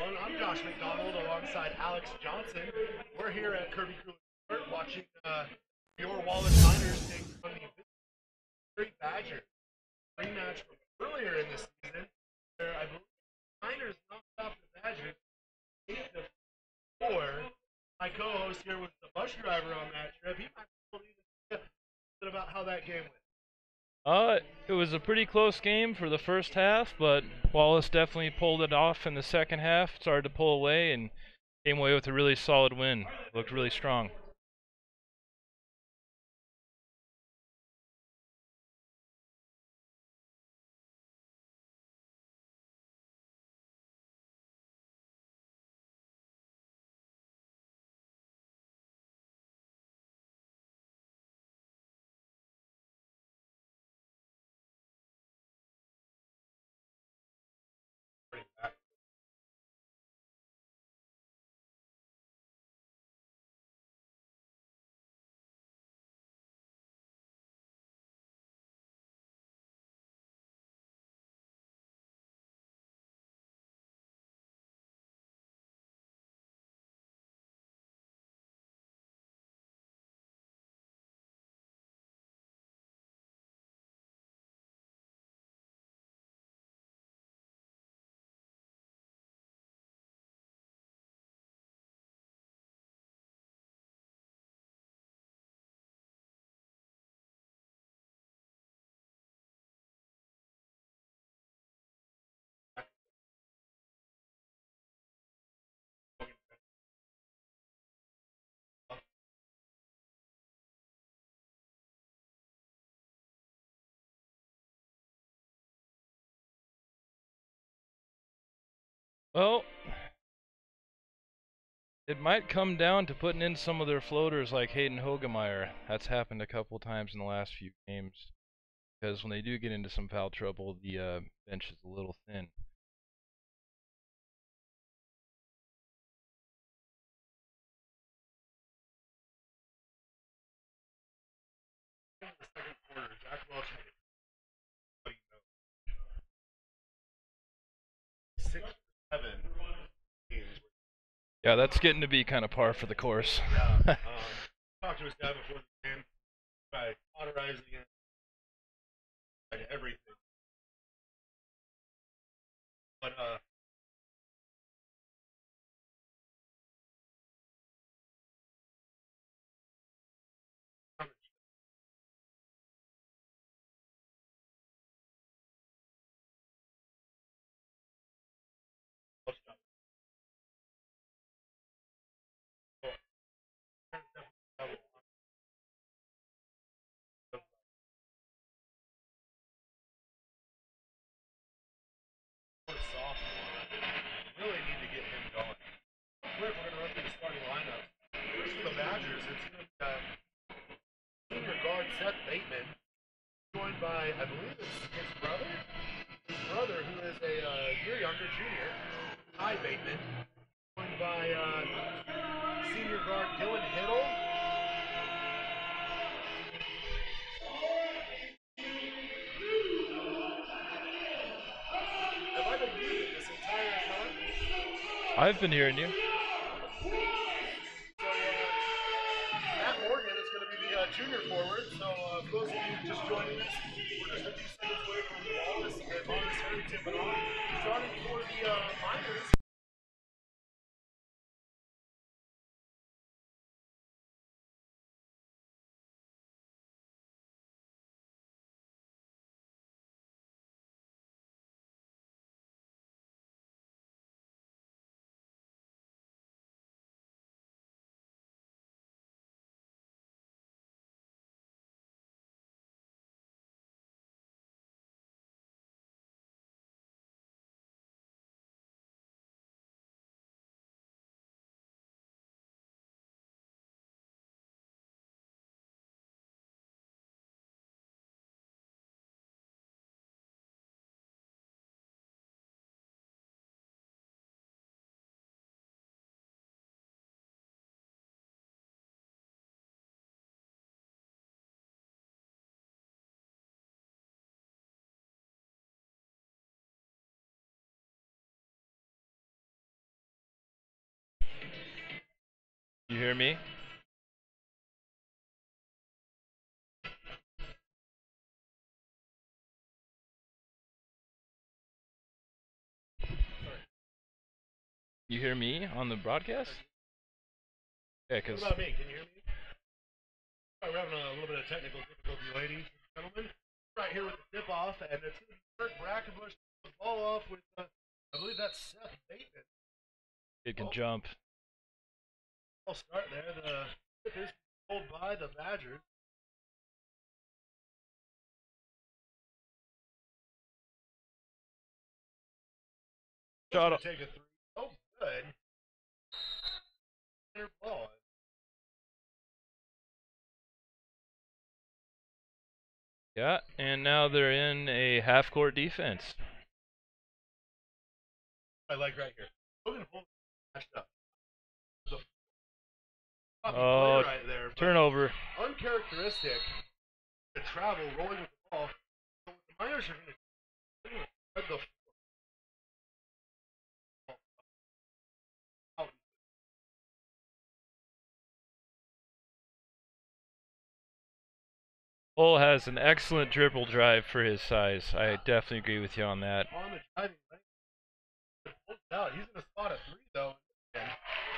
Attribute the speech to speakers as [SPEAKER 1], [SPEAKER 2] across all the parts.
[SPEAKER 1] everyone. I'm Josh McDonald alongside Alex Johnson. We're here at Kirby Cooler watching your Wallace Miners take on the Ferry Badgers rematch from earlier in the season, where I believe the Miners knocked off the Badgers 8-4. My co-host here was the bus driver on that trip. He might be able to even tell you a bit about how that game went.
[SPEAKER 2] It was a pretty close game for the first half, but Wallace definitely pulled it off in the second half, started to pull away, and came away with a really solid win. Looked really strong. Well, it might come down to putting in some of their floaters like Hayden Hogemeyer. That's happened a couple times in the last few games. Because when they do get into some foul trouble, the bench is a little thin.
[SPEAKER 1] In the second quarter, Jack Welch had 6 7 games.
[SPEAKER 2] Yeah, that's getting to be kind of par for the course.
[SPEAKER 1] Yeah. Talked to his dad before the game by cauterizing it and everything. But sophomore, really need to get him going. We're going to run through the starting lineup. First for the Badgers, it's going to be senior guard Seth Bateman, joined by, I believe it's his brother? His brother, who is a year younger, junior, Ty Bateman, joined by senior guard Dylan Hiddle. Have I been muted this entire time?
[SPEAKER 2] I've been hearing you.
[SPEAKER 1] So, Matt Morgan is going to be the junior forward. So, for those of you just joining us, we're just a few seconds away from Wallace and Ferry tipping off. Starting for the Miners.
[SPEAKER 2] You hear me? You hear me on the broadcast? Yeah,
[SPEAKER 1] What
[SPEAKER 2] cause
[SPEAKER 1] about me? Can you hear me? We're having a little bit of technical difficulty, ladies and gentlemen. Right here with the tip off, and it's Kirk Brackenbush the ball off with, I believe that's Seth Bateman.
[SPEAKER 2] it can jump.
[SPEAKER 1] I'll start there. The tip is controlled by the Badgers.
[SPEAKER 2] Shot up.
[SPEAKER 1] Take a three. Oh, good. Their ball.
[SPEAKER 2] Yeah, and now they're in a half-court defense.
[SPEAKER 1] I like right here. Logan Holmes matched up. The
[SPEAKER 2] Oh,
[SPEAKER 1] play right there.
[SPEAKER 2] turnover.
[SPEAKER 1] Uncharacteristic to travel rolling with the ball. So what the Miners are going to do is spread the out.
[SPEAKER 2] Cole has an excellent dribble drive for his size. I definitely agree with you on that.
[SPEAKER 1] On the driving lane. Pulls it out. He's going to spot a three, though. And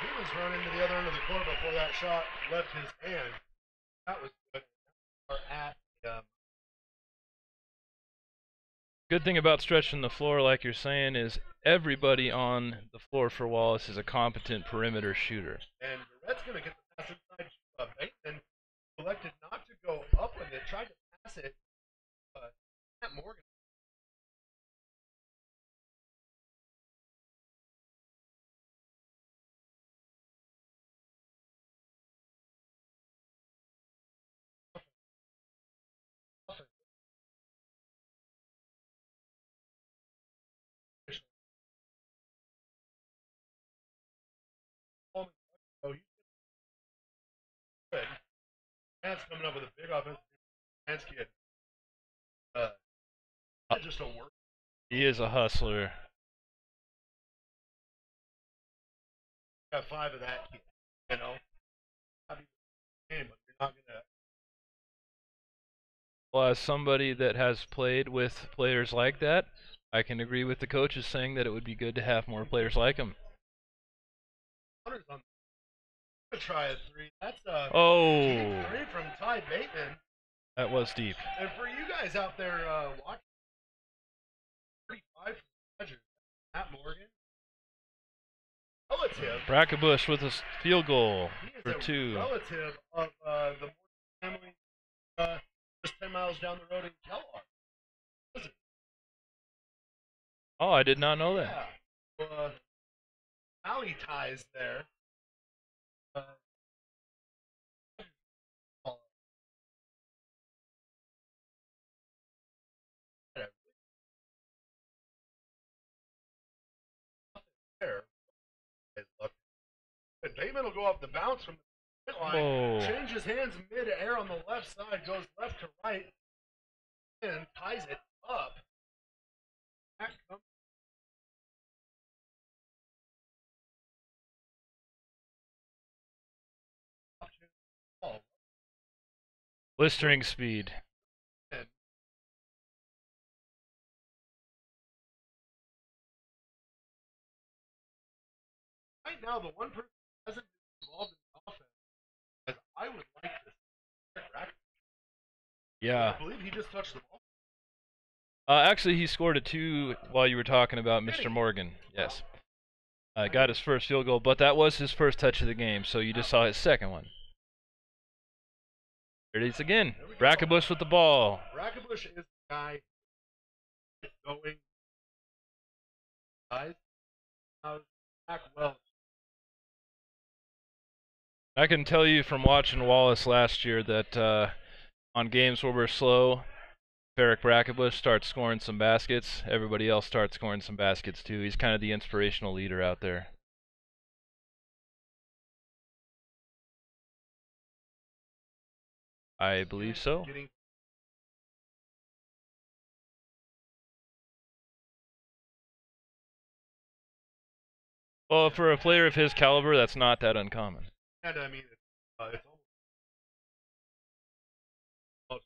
[SPEAKER 1] he was running to the other end of the court before that shot left his hand. That was good. Or at
[SPEAKER 2] Good thing about stretching the floor, like you're saying, is everybody on the floor for Wallace is a competent perimeter shooter.
[SPEAKER 1] and Red's going to get the pass inside. Bateman elected not to go up with it. Tried to pass it. Matt Morgan. Oh, he's good. Matt's coming up with a big offensive. Matt's kid. Just a work.
[SPEAKER 2] He is a hustler.
[SPEAKER 1] Got 5 of that kid. You know, but you're not gonna.
[SPEAKER 2] Well, as somebody that has played with players like that, I can agree with the coaches saying that it would be good to have more players like him.
[SPEAKER 1] I'm gonna try a 3. That's
[SPEAKER 2] Oh,
[SPEAKER 1] deep 3 from Ty Bateman.
[SPEAKER 2] that was deep.
[SPEAKER 1] And for you guys out there watching, 35 from Badgers. Matt Morgan. Relative.
[SPEAKER 2] Brackenbush with a field goal
[SPEAKER 1] He is
[SPEAKER 2] for
[SPEAKER 1] a
[SPEAKER 2] 2.
[SPEAKER 1] relative of the Morgan family, just 10 miles down the road in Kellogg.
[SPEAKER 2] Oh, I did not know that.
[SPEAKER 1] Yeah. Valley ties there. There. Bateman will go off the bounce from the line.
[SPEAKER 2] Oh.
[SPEAKER 1] Changes hands mid-air on the left side, goes left to right, and ties it up. Back comes ball.
[SPEAKER 2] Blistering speed.
[SPEAKER 1] Right now, the one person who hasn't been involved in the offense, as I would like to see,
[SPEAKER 2] Yeah.
[SPEAKER 1] I believe he just touched the ball.
[SPEAKER 2] Actually, he scored a 2 while you were talking about Mr. Morgan. Yes. Got his first field goal, but that was his first touch of the game, so you just saw his second one. There it is again. Brackenbush with the ball.
[SPEAKER 1] Brackenbush is the guy going. Guys, back well.
[SPEAKER 2] I can tell you from watching Wallace last year that on games where we're slow, Ferry Brackenbush starts scoring some baskets. Everybody else starts scoring some baskets too. He's kind of the inspirational leader out there. I believe so. Well, for a player of his caliber, that's not that uncommon.
[SPEAKER 1] And I mean, it's almost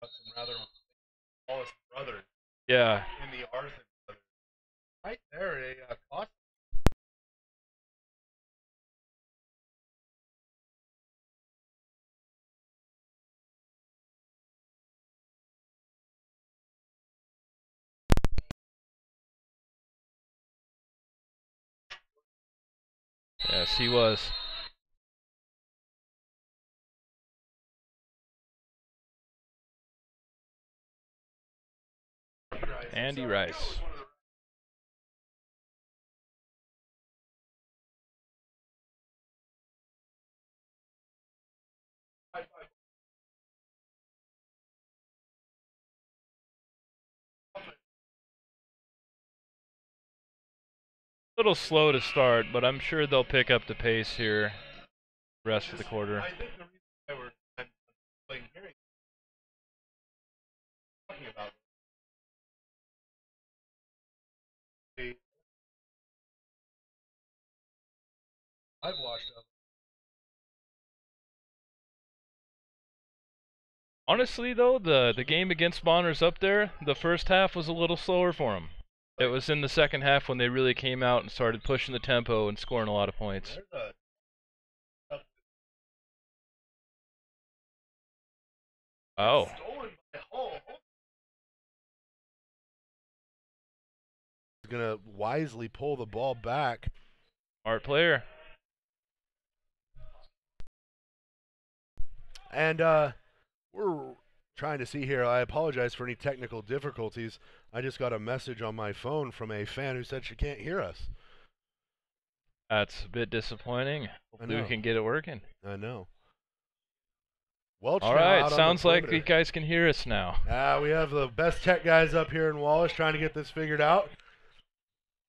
[SPEAKER 1] some rather Wallace brothers
[SPEAKER 2] Yeah.
[SPEAKER 1] in the Arson brothers. Right there, a cost.
[SPEAKER 2] Yes, he was. Andy Rice. A little slow to start, but I'm sure they'll pick up the pace here rest of the quarter.
[SPEAKER 1] I think the reason why I'm playing hearing talking about the I've watched them.
[SPEAKER 2] Honestly, though, the game against Bonner's up there, the first half was a little slower for them. It was in the second half when they really came out and started pushing the tempo and scoring a lot of points. Oh.
[SPEAKER 1] He's gonna wisely pull the ball back.
[SPEAKER 2] Smart player.
[SPEAKER 1] And we're trying to see here. I apologize for any technical difficulties. I just got a message on my phone from a fan who said she can't hear us.
[SPEAKER 2] That's a bit disappointing. Hopefully we can get it working.
[SPEAKER 1] I know. Welch
[SPEAKER 2] all right, sounds like you guys can hear us now.
[SPEAKER 1] We have the best tech guys up here in Wallace trying to get this figured out.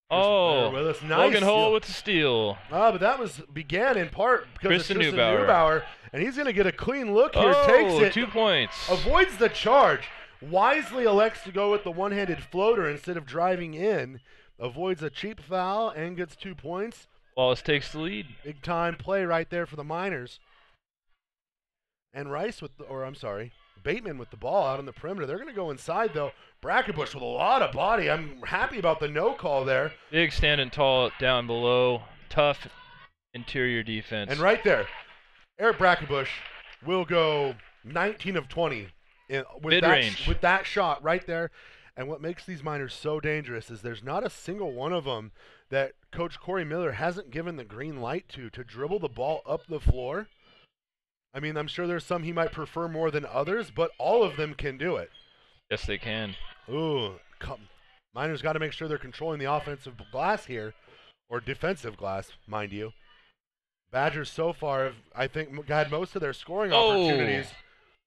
[SPEAKER 2] Oh,
[SPEAKER 1] with us. Nice
[SPEAKER 2] Logan Hull with the steal.
[SPEAKER 1] But that began in part because
[SPEAKER 2] Tristan
[SPEAKER 1] of Tristan Neubauer, and he's going to get a clean look here.
[SPEAKER 2] Oh,
[SPEAKER 1] takes it,
[SPEAKER 2] 2 points.
[SPEAKER 1] Avoids the charge. Wisely elects to go with the one-handed floater instead of driving in. Avoids a cheap foul and gets 2 points.
[SPEAKER 2] Wallace takes the lead.
[SPEAKER 1] Big time play right there for the Miners. And Rice Bateman with the ball out on the perimeter. They're going to go inside, though. Brackenbush with a lot of body. I'm happy about the no call there.
[SPEAKER 2] Big standing tall down below. Tough interior defense.
[SPEAKER 1] And right there, Eric Brackenbush will go 19 of 20
[SPEAKER 2] mid-range
[SPEAKER 1] with that shot right there. And what makes these Miners so dangerous is there's not a single one of them that Coach Corey Miller hasn't given the green light to dribble the ball up the floor. I mean, I'm sure there's some he might prefer more than others, but all of them can do it.
[SPEAKER 2] Yes, they can.
[SPEAKER 1] Ooh, Miners got to make sure they're controlling the offensive glass here, or defensive glass, mind you. Badgers so far have, I think, had most of their scoring opportunities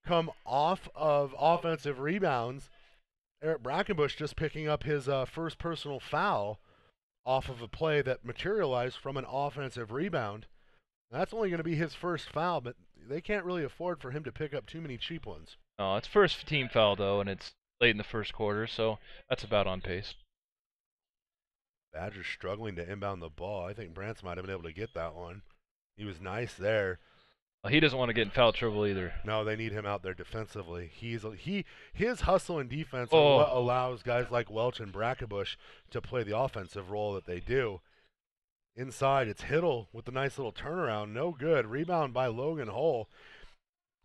[SPEAKER 1] come off of offensive rebounds. Eric Brackenbush just picking up his first personal foul off of a play that materialized from an offensive rebound. That's only going to be his first foul, but they can't really afford for him to pick up too many cheap ones.
[SPEAKER 2] Oh, it's first team foul, though, and it's late in the first quarter, so that's about on pace.
[SPEAKER 1] Badgers struggling to inbound the ball. I think Brantz might have been able to get that one. He was nice there.
[SPEAKER 2] Well, he doesn't want to get in foul trouble either.
[SPEAKER 1] No, they need him out there defensively. His hustle and defense are what allows guys like Welch and Brackenbush to play the offensive role that they do. Inside, it's Hiddle with the nice little turnaround. No good. Rebound by Logan Hull.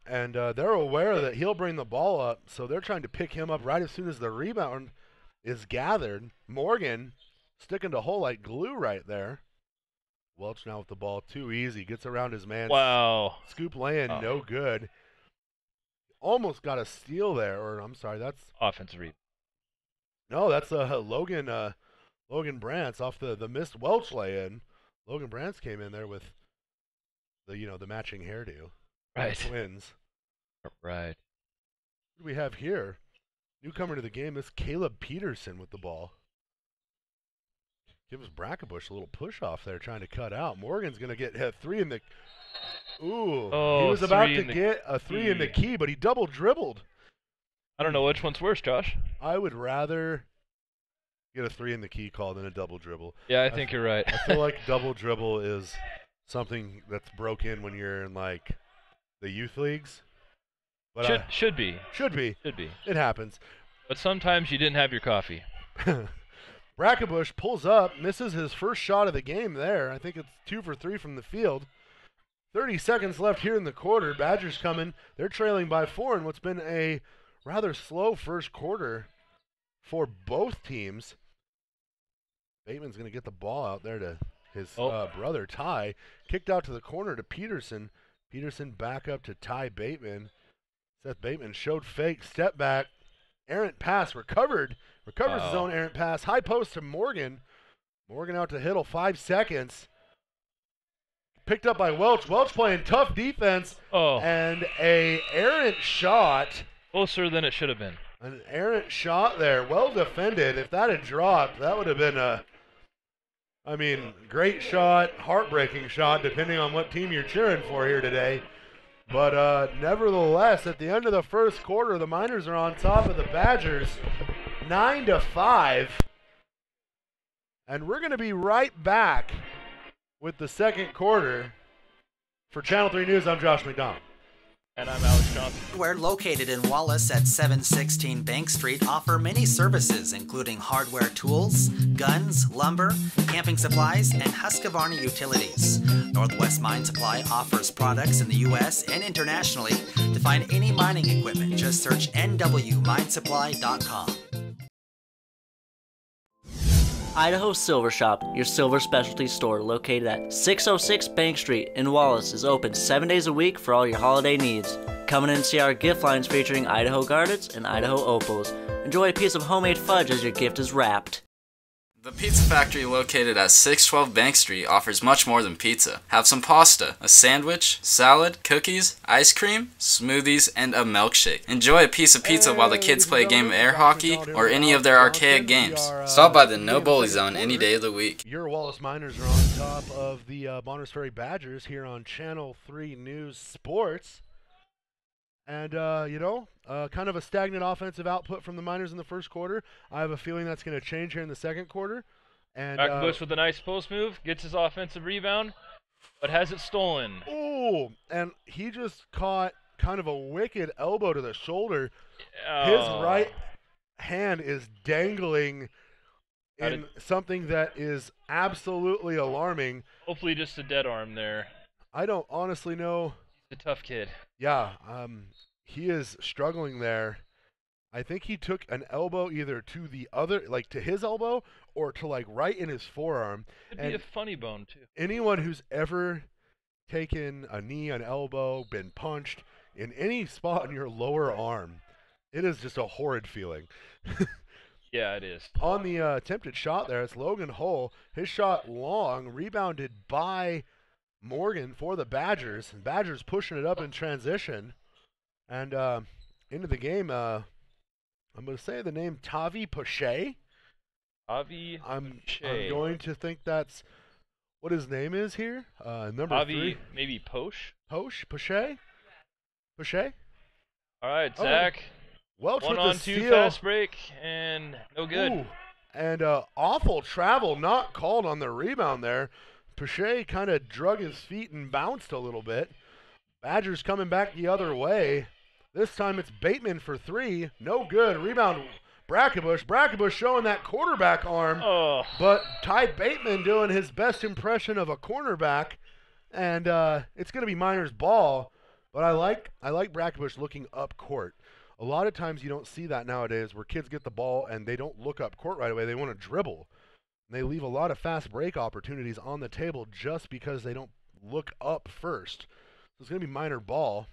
[SPEAKER 1] And they're aware that he'll bring the ball up, so they're trying to pick him up right as soon as the rebound is gathered. Morgan sticking to Hull like glue right there. Welch now with the ball. Too easy. Gets around his man.
[SPEAKER 2] Wow.
[SPEAKER 1] Scoop lay-in, no good. Almost got a steal there. Or, I'm sorry, that's...
[SPEAKER 2] offensive rebound.
[SPEAKER 1] No, that's Logan Brantz off the missed Welch lay-in. Logan Brantz came in there with the matching hairdo.
[SPEAKER 2] Right.
[SPEAKER 1] Twins.
[SPEAKER 2] Right.
[SPEAKER 1] What do we have here? Newcomer to the game is Caleb Peterson with the ball. Gives Brackenbush a little push off there, trying to cut out. Morgan's going to get hit 3 in the... Ooh. He was about to get a 3 in the key, but he double dribbled.
[SPEAKER 2] I don't know which one's worse, Josh.
[SPEAKER 1] I would rather get a 3 in the key call than a double dribble.
[SPEAKER 2] Yeah, I think you're right.
[SPEAKER 1] I feel like double dribble is something that's broke in when you're in like the youth leagues. But
[SPEAKER 2] Should be.
[SPEAKER 1] Should be.
[SPEAKER 2] It
[SPEAKER 1] happens.
[SPEAKER 2] But sometimes you didn't have your coffee.
[SPEAKER 1] Brackenbush pulls up, misses his first shot of the game there. I think it's 2 for 3 from the field. 30 seconds left here in the quarter. Badgers coming. They're trailing by 4 in what's been a rather slow first quarter for both teams. Bateman's going to get the ball out there to his brother, Ty. Kicked out to the corner to Peterson. Peterson back up to Ty Bateman. Seth Bateman showed fake, step back. Errant pass, recovers his own errant pass. High post to Morgan. Morgan out to Hiddle, 5 seconds. Picked up by Welch. Welch playing tough defense. And a errant shot.
[SPEAKER 2] Closer than it should have been.
[SPEAKER 1] An errant shot there. Well defended. If that had dropped, that would have been great shot, heartbreaking shot, depending on what team you're cheering for here today. But nevertheless, at the end of the first quarter, the Miners are on top of the Badgers, 9-5. And we're going to be right back with the second quarter. For Channel 3 News, I'm Josh McDonald.
[SPEAKER 3] And I'm Alex Johnson. We're located in Wallace at 716 Bank Street, offer many services, including hardware tools, guns, lumber, camping supplies, and Husqvarna utilities. Northwest Mine Supply offers products in the U.S. and internationally. To find any mining equipment, just search nwminesupply.com.
[SPEAKER 4] Idaho Silver Shop, your silver specialty store located at 606 Bank Street in Wallace, is open 7 days a week for all your holiday needs. Come in and see our gift lines featuring Idaho Gardens and Idaho Opals. Enjoy a piece of homemade fudge as your gift is wrapped.
[SPEAKER 5] The Pizza Factory located at 612 Bank Street offers much more than pizza. Have some pasta, a sandwich, salad, cookies, ice cream, smoothies, and a milkshake. Enjoy a piece of pizza while the kids play a game of air hockey or any of their archaic games. Stop by the No Bully Zone any day of the week.
[SPEAKER 1] Your Wallace Miners are on top of the Bonners Ferry Badgers here on Channel 3 News Sports. And, kind of a stagnant offensive output from the Miners in the first quarter. I have a feeling that's going to change here in the second quarter. And
[SPEAKER 2] Brackenbush with a nice post move, gets his offensive rebound, but has it stolen.
[SPEAKER 1] Oh, and he just caught kind of a wicked elbow to the shoulder. His right hand is dangling in something that is absolutely alarming.
[SPEAKER 2] Hopefully just a dead arm there.
[SPEAKER 1] I don't honestly know.
[SPEAKER 2] He's a tough kid.
[SPEAKER 1] Yeah, he is struggling there. I think he took an elbow either to the other, like to his elbow, or to like right in his forearm.
[SPEAKER 2] Could be a funny bone too.
[SPEAKER 1] Anyone who's ever taken a knee, an elbow, been punched in any spot in your lower arm, it is just a horrid feeling.
[SPEAKER 2] Yeah, it is.
[SPEAKER 1] On the attempted shot there, it's Logan Hull. His shot long, rebounded by Morgan for the Badgers. Badgers pushing it up in transition. And into the game, I'm going to say the name Tavi Poche. I'm going to think that's what his name is here. Number
[SPEAKER 2] Tavi,
[SPEAKER 1] 3.
[SPEAKER 2] Maybe Poche?
[SPEAKER 1] Poche? All
[SPEAKER 2] right, Zach.
[SPEAKER 1] Welch with the
[SPEAKER 2] 1-on-2
[SPEAKER 1] steal.
[SPEAKER 2] fast break, and no good.
[SPEAKER 1] Ooh. And awful travel not called on the rebound there. Poche kind of drug his feet and bounced a little bit. Badgers coming back the other way. This time it's Bateman for 3. No good. Rebound Brackenbush. Brackenbush showing that quarterback arm. But Ty Bateman doing his best impression of a cornerback. And it's going to be Miners' ball. But I like Brackenbush looking up court. A lot of times you don't see that nowadays where kids get the ball and they don't look up court right away. They want to dribble. They leave a lot of fast break opportunities on the table just because they don't look up first. So it's going to be Miner ball.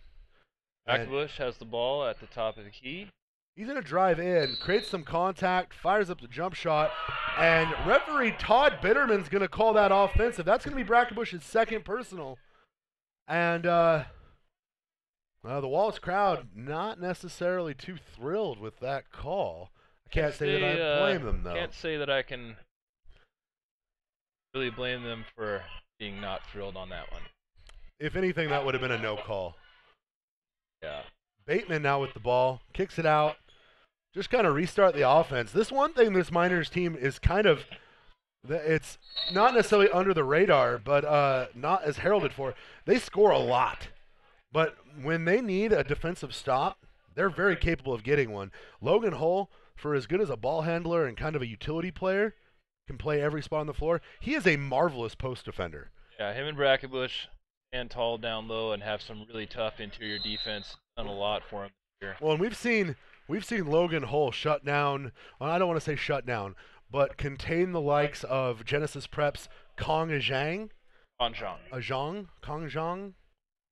[SPEAKER 2] Brackenbush has the ball at the top of the key.
[SPEAKER 1] He's going to drive in, creates some contact, fires up the jump shot, and referee Todd Bitterman's going to call that offensive. That's going to be Brackenbush's second personal. And the Wallace crowd not necessarily too thrilled with that call. I can't say that I blame them, though.
[SPEAKER 2] Can't say that I can really blame them for being not thrilled on that one.
[SPEAKER 1] If anything, that would have been a no call.
[SPEAKER 2] Yeah.
[SPEAKER 1] Bateman now with the ball, kicks it out, just kind of restart the offense. This one thing this Miners team is kind of It's not necessarily under the radar, but not as heralded for. They score a lot, but when they need a defensive stop, they're very capable of getting one. Logan Hull, for as good as a ball handler and kind of a utility player, can play every spot on the floor. He is a marvelous post defender.
[SPEAKER 2] Yeah, him and Brackenbush stand tall down low and have some really tough interior defense. Done a lot for him this year.
[SPEAKER 1] Well, and we've seen Logan Hull shut down. Well, I don't want to say shut down, but contain the likes of Genesis Prep's Kong Ajang. Kong Zhang.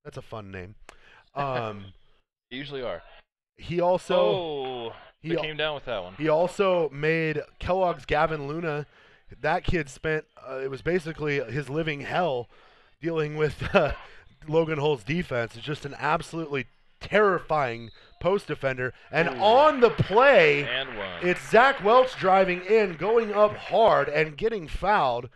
[SPEAKER 1] That's a fun name.
[SPEAKER 2] They usually are.
[SPEAKER 1] He also
[SPEAKER 2] he came down with that one.
[SPEAKER 1] He also made Kellogg's Gavin Luna. That kid spent it was basically his living hell dealing with Logan Hull's defense. It's just an absolutely terrifying post defender. And on the play, it's Zach Welch driving in, going up hard, and getting fouled.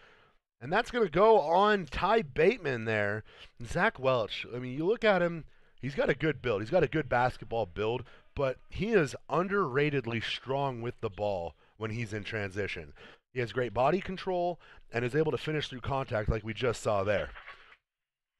[SPEAKER 1] And that's going to go on Ty Bateman there. And Zach Welch, I mean, you look at him, he's got a good build. He's got a good basketball build, but he is underratedly strong with the ball when he's in transition. He has great body control and is able to finish through contact like we just saw there.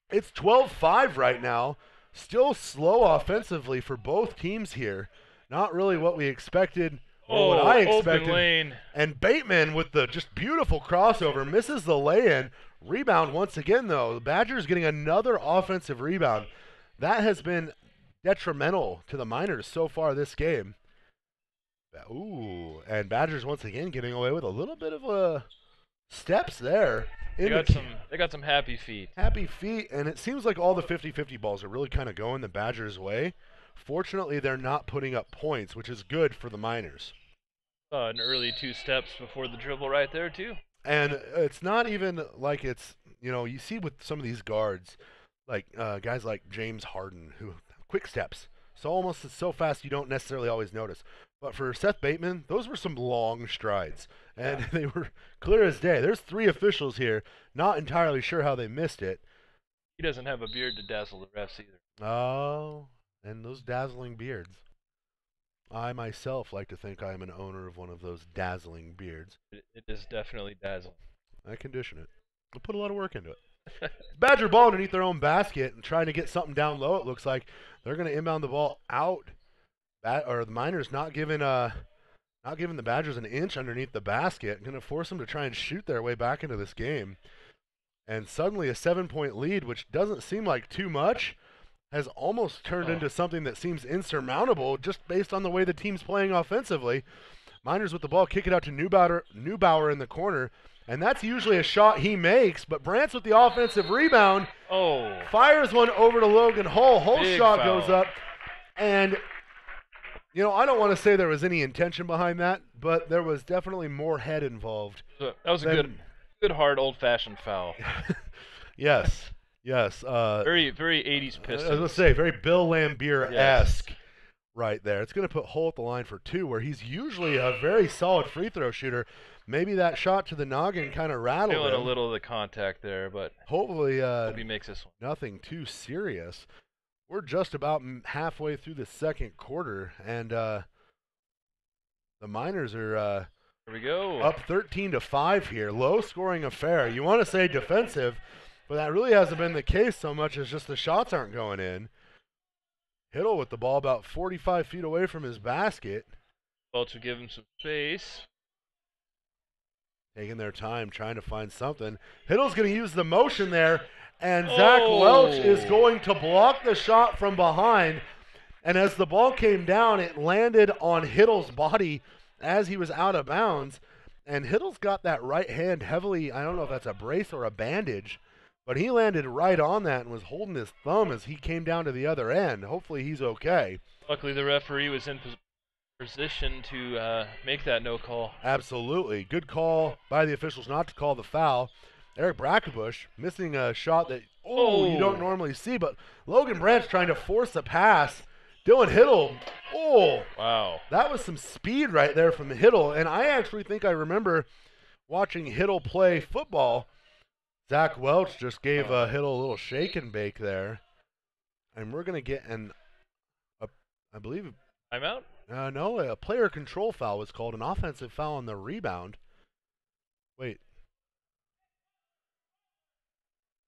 [SPEAKER 1] It's 12-5 right now. Still slow offensively for both teams here. Not really what we expected or what I expected.
[SPEAKER 2] Open lane.
[SPEAKER 1] And Bateman with the just beautiful crossover misses the lay-in. Rebound once again, though. The Badgers getting another offensive rebound. That has been detrimental to the Miners so far this game. Ooh, and Badgers once again getting away with a little bit of steps there.
[SPEAKER 2] They got some happy feet.
[SPEAKER 1] Happy feet, and it seems like all the 50-50 balls are really kind of going the Badgers' way. Fortunately, they're not putting up points, which is good for the Miners.
[SPEAKER 2] An early 2 steps before the dribble right there, too.
[SPEAKER 1] And it's not even like it's, you see with some of these guards, like guys like James Harden, who quick steps. So almost so fast you don't necessarily always notice. But for Seth Bateman, those were some long strides, and they were clear as day. There's 3 officials here, not entirely sure how they missed it.
[SPEAKER 2] He doesn't have a beard to dazzle the refs either.
[SPEAKER 1] Oh, and those dazzling beards. I myself like to think I am an owner of one of those dazzling beards.
[SPEAKER 2] It is definitely dazzling.
[SPEAKER 1] I condition it. I put a lot of work into it. Badger ball underneath their own basket and trying to get something down low. It looks like they're going to inbound the ball out. Or the Miners not giving the Badgers an inch underneath the basket. Going to force them to try and shoot their way back into this game. And suddenly a 7-point lead, which doesn't seem like too much, has almost turned into something that seems insurmountable just based on the way the team's playing offensively. Miners with the ball, kick it out to Neubauer in the corner. And that's usually a shot he makes, but Brantz with the offensive rebound fires one over to Logan Hull. Hull's shot goes up, and I don't want to say there was any intention behind that, but there was definitely more head involved.
[SPEAKER 2] That was a good hard old-fashioned foul.
[SPEAKER 1] Yes.
[SPEAKER 2] Very 80s Pistons.
[SPEAKER 1] I was going to say, very Bill Laimbeer-esque right there. It's going to put Hull at the line for 2, where he's usually a very solid free throw shooter. Maybe that shot to the noggin kind of rattled him.
[SPEAKER 2] Feeling a little of the contact there, but
[SPEAKER 1] hopefully
[SPEAKER 2] he makes this one.
[SPEAKER 1] Nothing too serious. We're just about halfway through the second quarter, and the Miners are
[SPEAKER 2] here we go.
[SPEAKER 1] Up 13-5 here. Low-scoring affair. You want to say defensive, but that really hasn't been the case so much as just the shots aren't going in. Hiddle with the ball about 45 feet away from his basket.
[SPEAKER 2] Welch will give him some space.
[SPEAKER 1] Taking their time, trying to find something. Hiddle's going to use the motion there, and Zach Welch is going to block the shot from behind. And as the ball came down, it landed on Hiddle's body as he was out of bounds. And Hiddle's got that right hand heavily, I don't know if that's a brace or a bandage, but he landed right on that and was holding his thumb as he came down to the other end. Hopefully he's okay.
[SPEAKER 2] Luckily the referee was in position to make that no call.
[SPEAKER 1] Absolutely. Good call by the officials not to call the foul. Eric Brackenbush missing a shot that you don't normally see, but Logan Brantz trying to force a pass. Dylan Hiddle,
[SPEAKER 2] wow.
[SPEAKER 1] That was some speed right there from Hiddle, and I actually think I remember watching Hiddle play football. Zach Welch just gave Hiddle a little shake and bake there, and we're going to get I believe,
[SPEAKER 2] timeout?
[SPEAKER 1] No, a player control foul was called, an offensive foul on the rebound. Wait,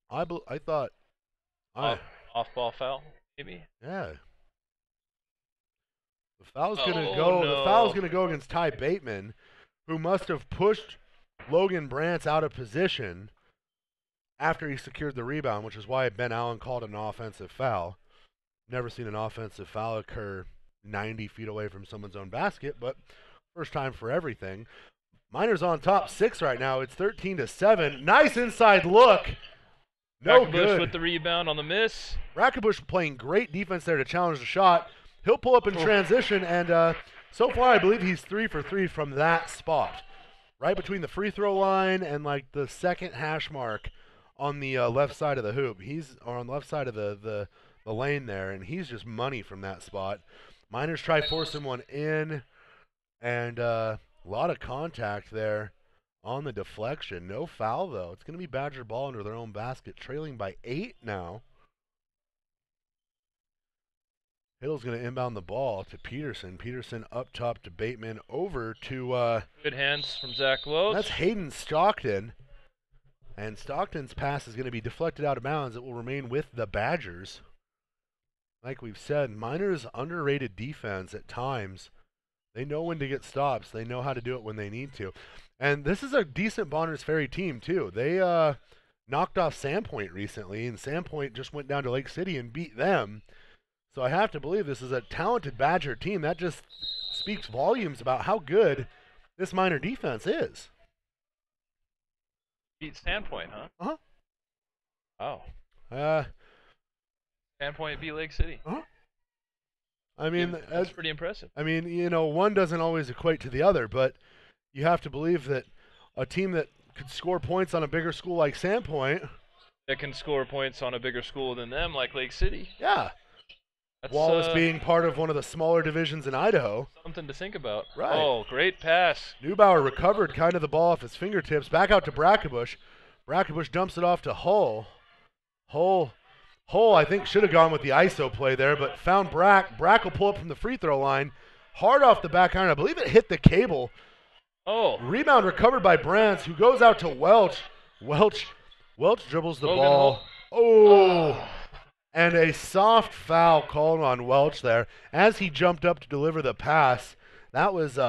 [SPEAKER 1] I thought.
[SPEAKER 2] Off-ball foul, maybe?
[SPEAKER 1] Yeah. The foul's gonna
[SPEAKER 2] Oh,
[SPEAKER 1] go.
[SPEAKER 2] no.
[SPEAKER 1] The foul's gonna go against Ty Bateman, who must have pushed Logan Brantz out of position after he secured the rebound, which is why Ben Allen called an offensive foul. Never seen an offensive foul occur 90 feet away from someone's own basket, but first time for everything. Miners on top 6 right now. It's 13-7. Nice inside look. No
[SPEAKER 2] Brackenbush
[SPEAKER 1] good.
[SPEAKER 2] with the rebound on the miss.
[SPEAKER 1] Brackenbush playing great defense there to challenge the shot. He'll pull up in transition, and so far I believe he's 3 for 3 from that spot. Right between the free throw line and like the second hash mark on the left side of the hoop. Or on the left side of the lane there, and he's just money from that spot. Miners try forcing one in, and a lot of contact there on the deflection. No foul, though. It's going to be Badger ball under their own basket, trailing by 8 now. Hiddle's going to inbound the ball to Peterson. Peterson up top to Bateman, over to...
[SPEAKER 2] Good hands from Zach Welch.
[SPEAKER 1] That's Hayden Stockton. And Stockton's pass is going to be deflected out of bounds. It will remain with the Badgers. Like we've said, Miners' underrated defense at times. They know when to get stops. They know how to do it when they need to. And this is a decent Bonners Ferry team, too. They knocked off Sandpoint recently, and Sandpoint just went down to Lake City and beat them. So I have to believe this is a talented Badger team. That just speaks volumes about how good this Miner defense is.
[SPEAKER 2] Beat Sandpoint, huh?
[SPEAKER 1] Uh-huh.
[SPEAKER 2] Wow. Sandpoint beat Lake City.
[SPEAKER 1] Uh-huh. I mean,
[SPEAKER 2] that's pretty impressive.
[SPEAKER 1] I mean, you know, one doesn't always equate to the other, but you have to believe that a team that could score points on a bigger school like Sandpoint,
[SPEAKER 2] that can score points on a bigger school than them, like Lake City.
[SPEAKER 1] Yeah.
[SPEAKER 2] That's,
[SPEAKER 1] Wallace being part of one of the smaller divisions in Idaho.
[SPEAKER 2] Something to think about.
[SPEAKER 1] Right.
[SPEAKER 2] Oh, great pass.
[SPEAKER 1] Neubauer recovered kind of the ball off his fingertips. Back out to Brackenbush. Brackenbush dumps it off to Hull. Hull, I think, should have gone with the ISO play there, but found Brack. Brack will pull up from the free throw line. Hard off the back iron. I believe it hit the cable.
[SPEAKER 2] Oh.
[SPEAKER 1] Rebound recovered by Brantz, who goes out to Welch. Welch dribbles the ball. Oh. And a soft foul called on Welch there as he jumped up to deliver the pass. That was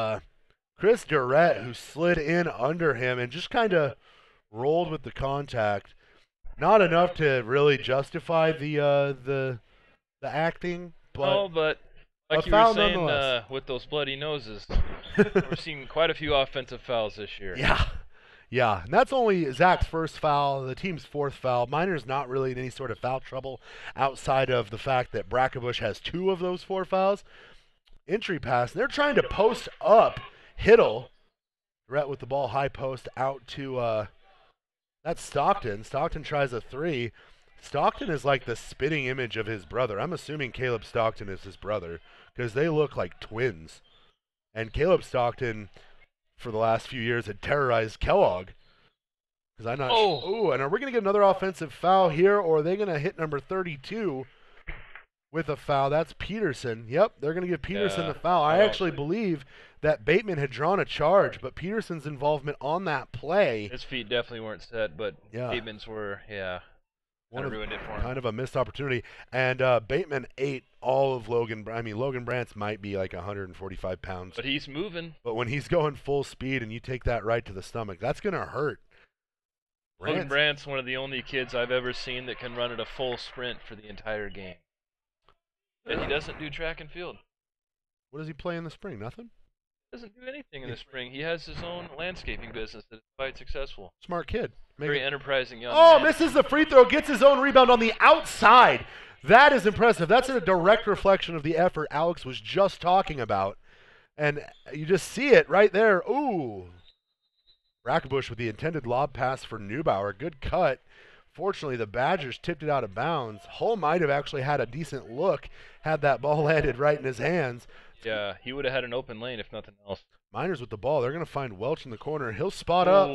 [SPEAKER 1] Chris Durrett who slid in under him and just kind of rolled with the contact. Not enough to really justify the acting,
[SPEAKER 2] but like you were saying with those bloody noses, we're seeing quite a few offensive fouls this year.
[SPEAKER 1] Yeah, and that's only Zach's first foul, the team's fourth foul. Miner's not really in any sort of foul trouble outside of the fact that Brackenbush has 2 of those 4 fouls. Entry pass, and they're trying to post up Hiddle. Durrett with the ball high post out to, that's Stockton. Stockton tries a 3. Stockton is like the spitting image of his brother. I'm assuming Caleb Stockton is his brother because they look like twins. And Caleb Stockton, for the last few years, had terrorized Kellogg. Because I'm not sure. Oh, and are we going to get another offensive foul here, or are they going to hit number 32 with a foul? That's Peterson. Yep, they're going to give Peterson the foul. I actually believe that Bateman had drawn a charge, but Peterson's involvement on that play.
[SPEAKER 2] His feet definitely weren't set, but Bateman's were, kind of ruined it for him.
[SPEAKER 1] Kind of a missed opportunity. And Bateman ate all of Logan. I mean, Logan Brantz might be like 145 pounds.
[SPEAKER 2] But he's moving.
[SPEAKER 1] But when he's going full speed and you take that right to the stomach, that's going to hurt.
[SPEAKER 2] Logan Brantz, one of the only kids I've ever seen that can run at a full sprint for the entire game. And he doesn't do track and field.
[SPEAKER 1] What does he play in the spring? Nothing?
[SPEAKER 2] Doesn't do anything in the spring. He has his own landscaping business that is quite successful.
[SPEAKER 1] Smart kid.
[SPEAKER 2] Very enterprising young
[SPEAKER 1] man.
[SPEAKER 2] Misses
[SPEAKER 1] the free throw, gets his own rebound on the outside. That is impressive. That's a direct reflection of the effort Alex was just talking about. And you just see it right there. Ooh. Brackenbush with the intended lob pass for Neubauer. Good cut. Fortunately, the Badgers tipped it out of bounds. Hull might have actually had a decent look had that ball landed right in his hands.
[SPEAKER 2] Yeah, he would have had an open lane if nothing else.
[SPEAKER 1] Miners with the ball. They're going to find Welch in the corner. He'll spot up.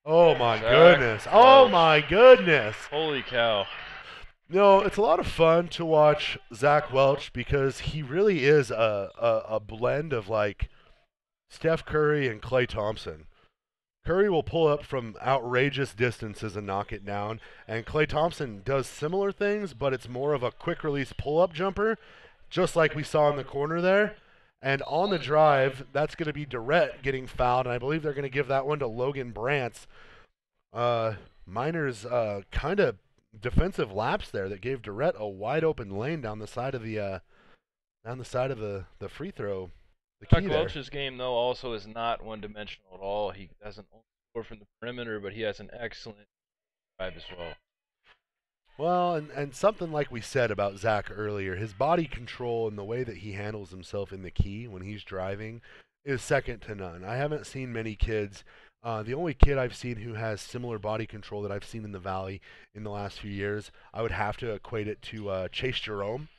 [SPEAKER 2] Oh,
[SPEAKER 1] my goodness. Oh, my goodness.
[SPEAKER 2] Holy cow.
[SPEAKER 1] No, it's a lot of fun to watch Zach Welch because he really is a blend of like Steph Curry and Klay Thompson. Curry will pull up from outrageous distances and knock it down, and Klay Thompson does similar things, but it's more of a quick release pull-up jumper, just like we saw in the corner there. And on the drive, that's going to be Durrett getting fouled, and I believe they're going to give that one to Logan Brantz. Miners kind of defensive lapse there that gave Durrett a wide open lane down the side of the the free throw. The key there.
[SPEAKER 2] Welch's game though also is not one-dimensional at all. He doesn't only score from the perimeter, but he has an excellent drive as well.
[SPEAKER 1] Well, and something like we said about Zach earlier, his body control and the way that he handles himself in the key when he's driving is second to none. I haven't seen many kids. The only kid I've seen who has similar body control that I've seen in the Valley in the last few years, I would have to equate it to Chase Jerome.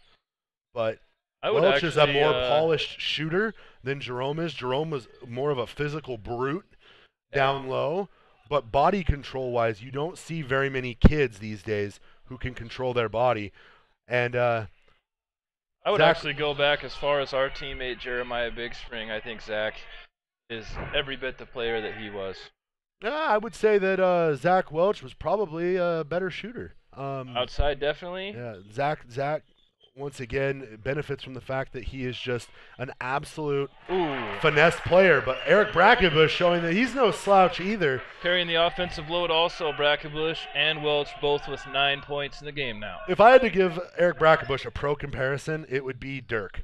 [SPEAKER 1] But Welch is a more polished shooter than Jerome is. Jerome was more of a physical brute down low. But body control-wise, you don't see very many kids these days who can control their body. And
[SPEAKER 2] I would actually go back as far as our teammate Jeremiah Big Spring. I think Zach is every bit the player that he was.
[SPEAKER 1] I would say that Zach Welch was probably a better shooter.
[SPEAKER 2] Outside, definitely.
[SPEAKER 1] Yeah, Zach, once again, benefits from the fact that he is just an absolute finesse player. But Eric Brackenbush showing that he's no slouch either.
[SPEAKER 2] Carrying the offensive load also, Brackenbush and Welch both with 9 points in the game now.
[SPEAKER 1] If I had to give Eric Brackenbush a pro comparison, it would be Dirk.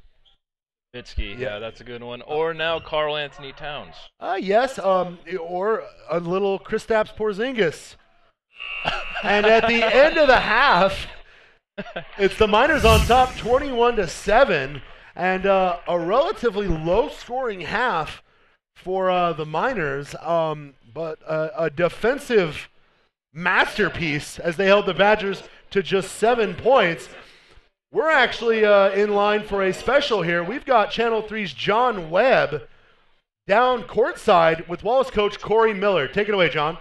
[SPEAKER 2] Nowitzki, yeah, that's a good one. Or now Karl Anthony Towns.
[SPEAKER 1] Yes, or a little Kristaps Porzingis. And at the end of the half, it's the Miners on top 21-7, and a relatively low-scoring half for the Miners, but a defensive masterpiece as they held the Badgers to just 7 points. We're actually in line for a special here. We've got Channel 3's John Webb down courtside with Wallace coach Corey Miller. Take it away, John.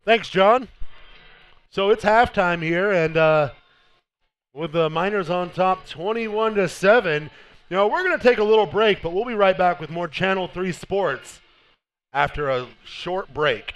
[SPEAKER 1] Thanks, John. So it's halftime here, and with the Miners on top 21-7, we're going to take a little break, but we'll be right back with more Channel 3 Sports after a short break.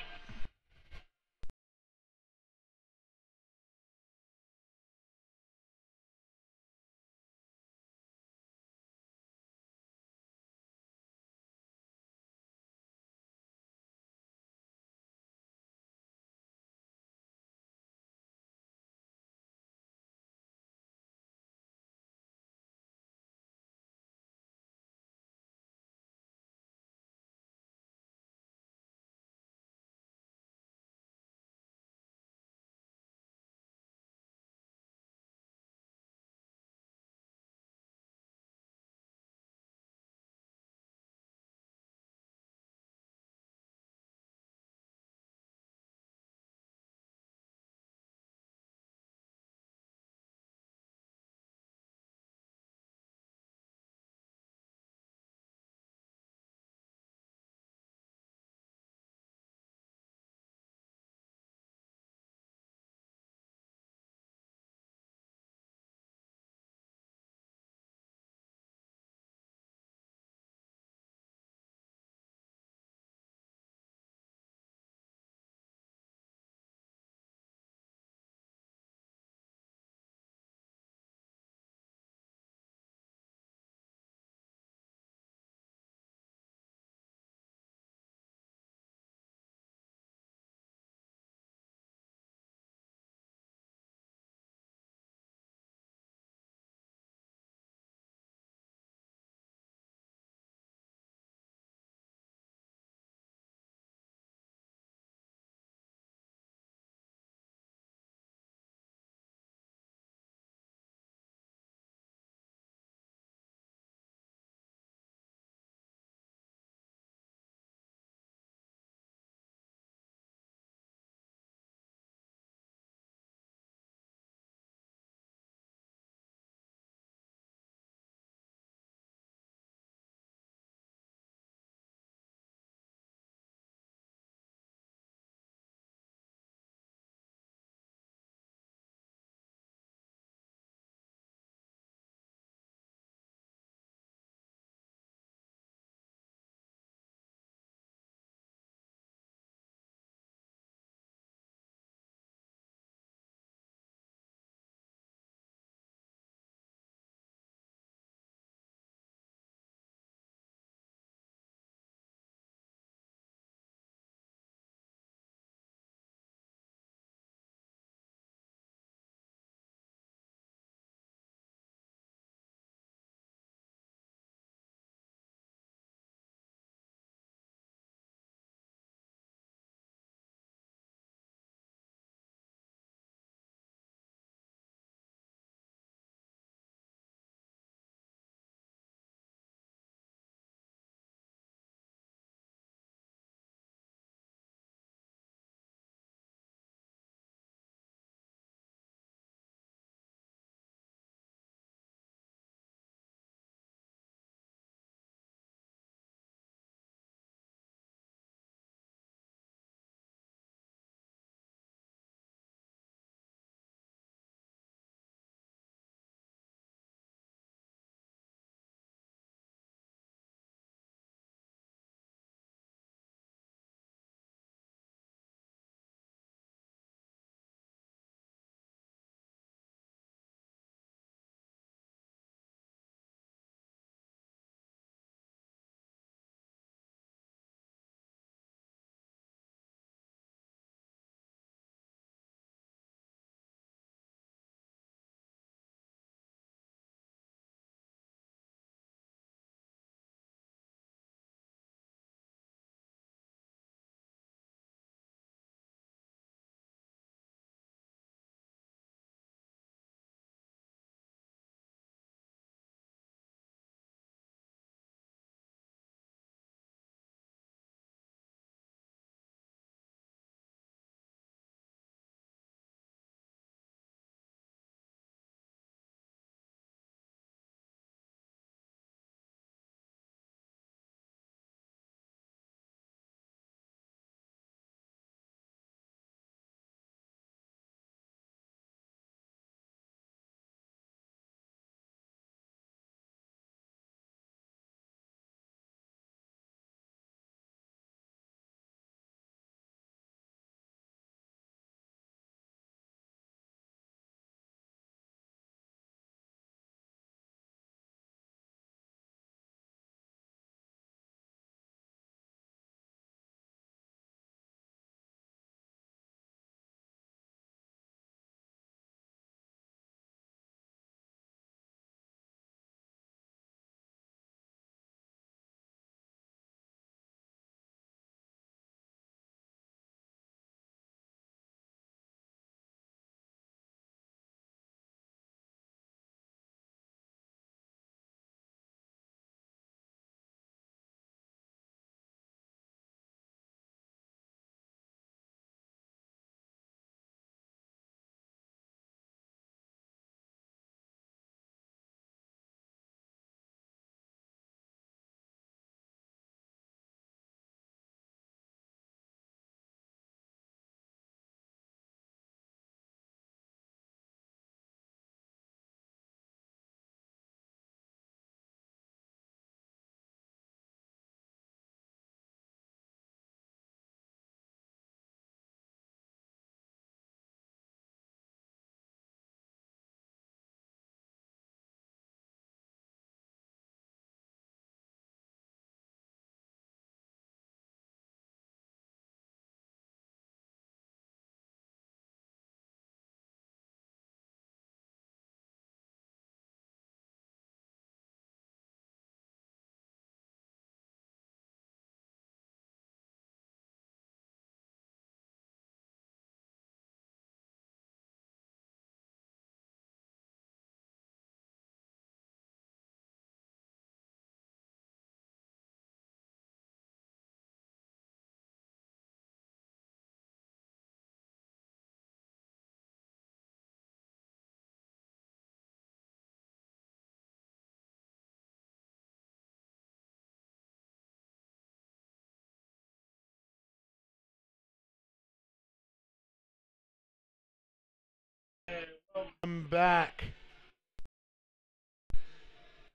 [SPEAKER 1] back.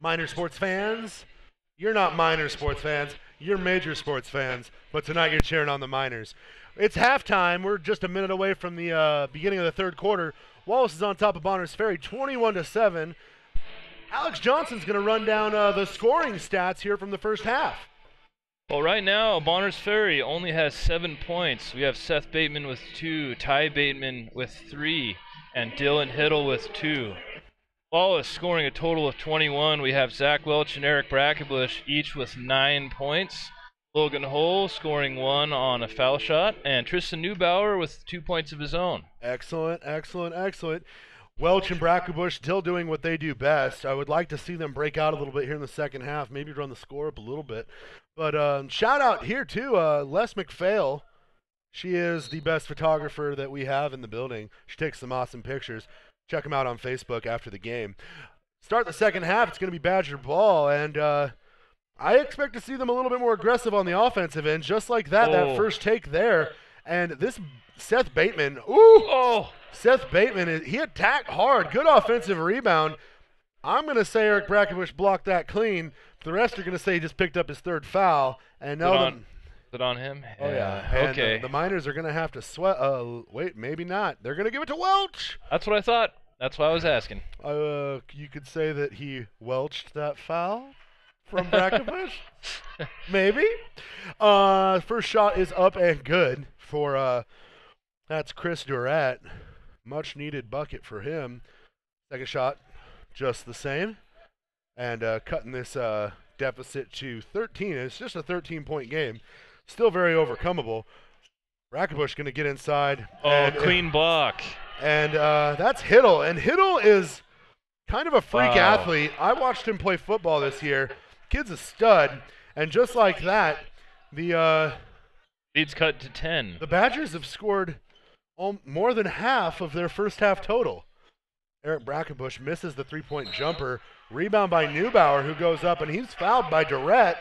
[SPEAKER 1] Minor sports fans, you're not minor sports fans. You're major sports fans, but tonight you're cheering on the Miners. It's halftime. We're just a minute away from the beginning of the third quarter. Wallace is on top of Bonners Ferry, 21-7. Alex Johnson's going to run down the scoring stats here from the first half.
[SPEAKER 2] Well, right now, Bonners Ferry only has 7 points. We have Seth Bateman with 2, Ty Bateman with 3, and Dylan Hiddle with 2. Wallace scoring a total of 21. We have Zach Welch and Eric Brackenbush each with 9 points. Logan Hull scoring 1 on a foul shot, and Tristan Neubauer with 2 points of his own.
[SPEAKER 1] Excellent, excellent, excellent. Welch and Brackenbush still doing what they do best. I would like to see them break out a little bit here in the second half, maybe run the score up a little bit. But shout out here to Les McPhail. She is the best photographer that we have in the building. She takes some awesome pictures. Check them out on Facebook after the game. Start the second half, it's going to be Badger ball, and I expect to see them a little bit more aggressive on the offensive end, just like that first take there. And this Seth Bateman, Seth Bateman, he attacked hard. Good offensive rebound. I'm going to say Eric Brackenbush blocked that clean. The rest are going to say he just picked up his third foul. And now
[SPEAKER 2] Is it on him?
[SPEAKER 1] Oh, yeah. And,
[SPEAKER 2] okay.
[SPEAKER 1] The Miners are going to have to sweat. Wait, maybe not. They're going to give it to Welch.
[SPEAKER 2] That's what I thought. That's why I was asking.
[SPEAKER 1] You could say that he welched that foul from Brackenbush. Maybe. First shot is up and good for that's Chris Durrett. Much needed bucket for him. Second shot, just the same. And cutting this deficit to 13. It's just a 13-point game. Still very overcomable. Brackenbush going to get inside.
[SPEAKER 2] Clean block.
[SPEAKER 1] And that's Hiddle. And Hiddle is kind of a freak athlete. I watched him play football this year. Kid's a stud. And just like that, the
[SPEAKER 2] lead's cut to 10.
[SPEAKER 1] The Badgers have scored more than half of their first half total. Eric Brackenbush misses the three-point jumper. Rebound by Neubauer, who goes up, and he's fouled by Durrett.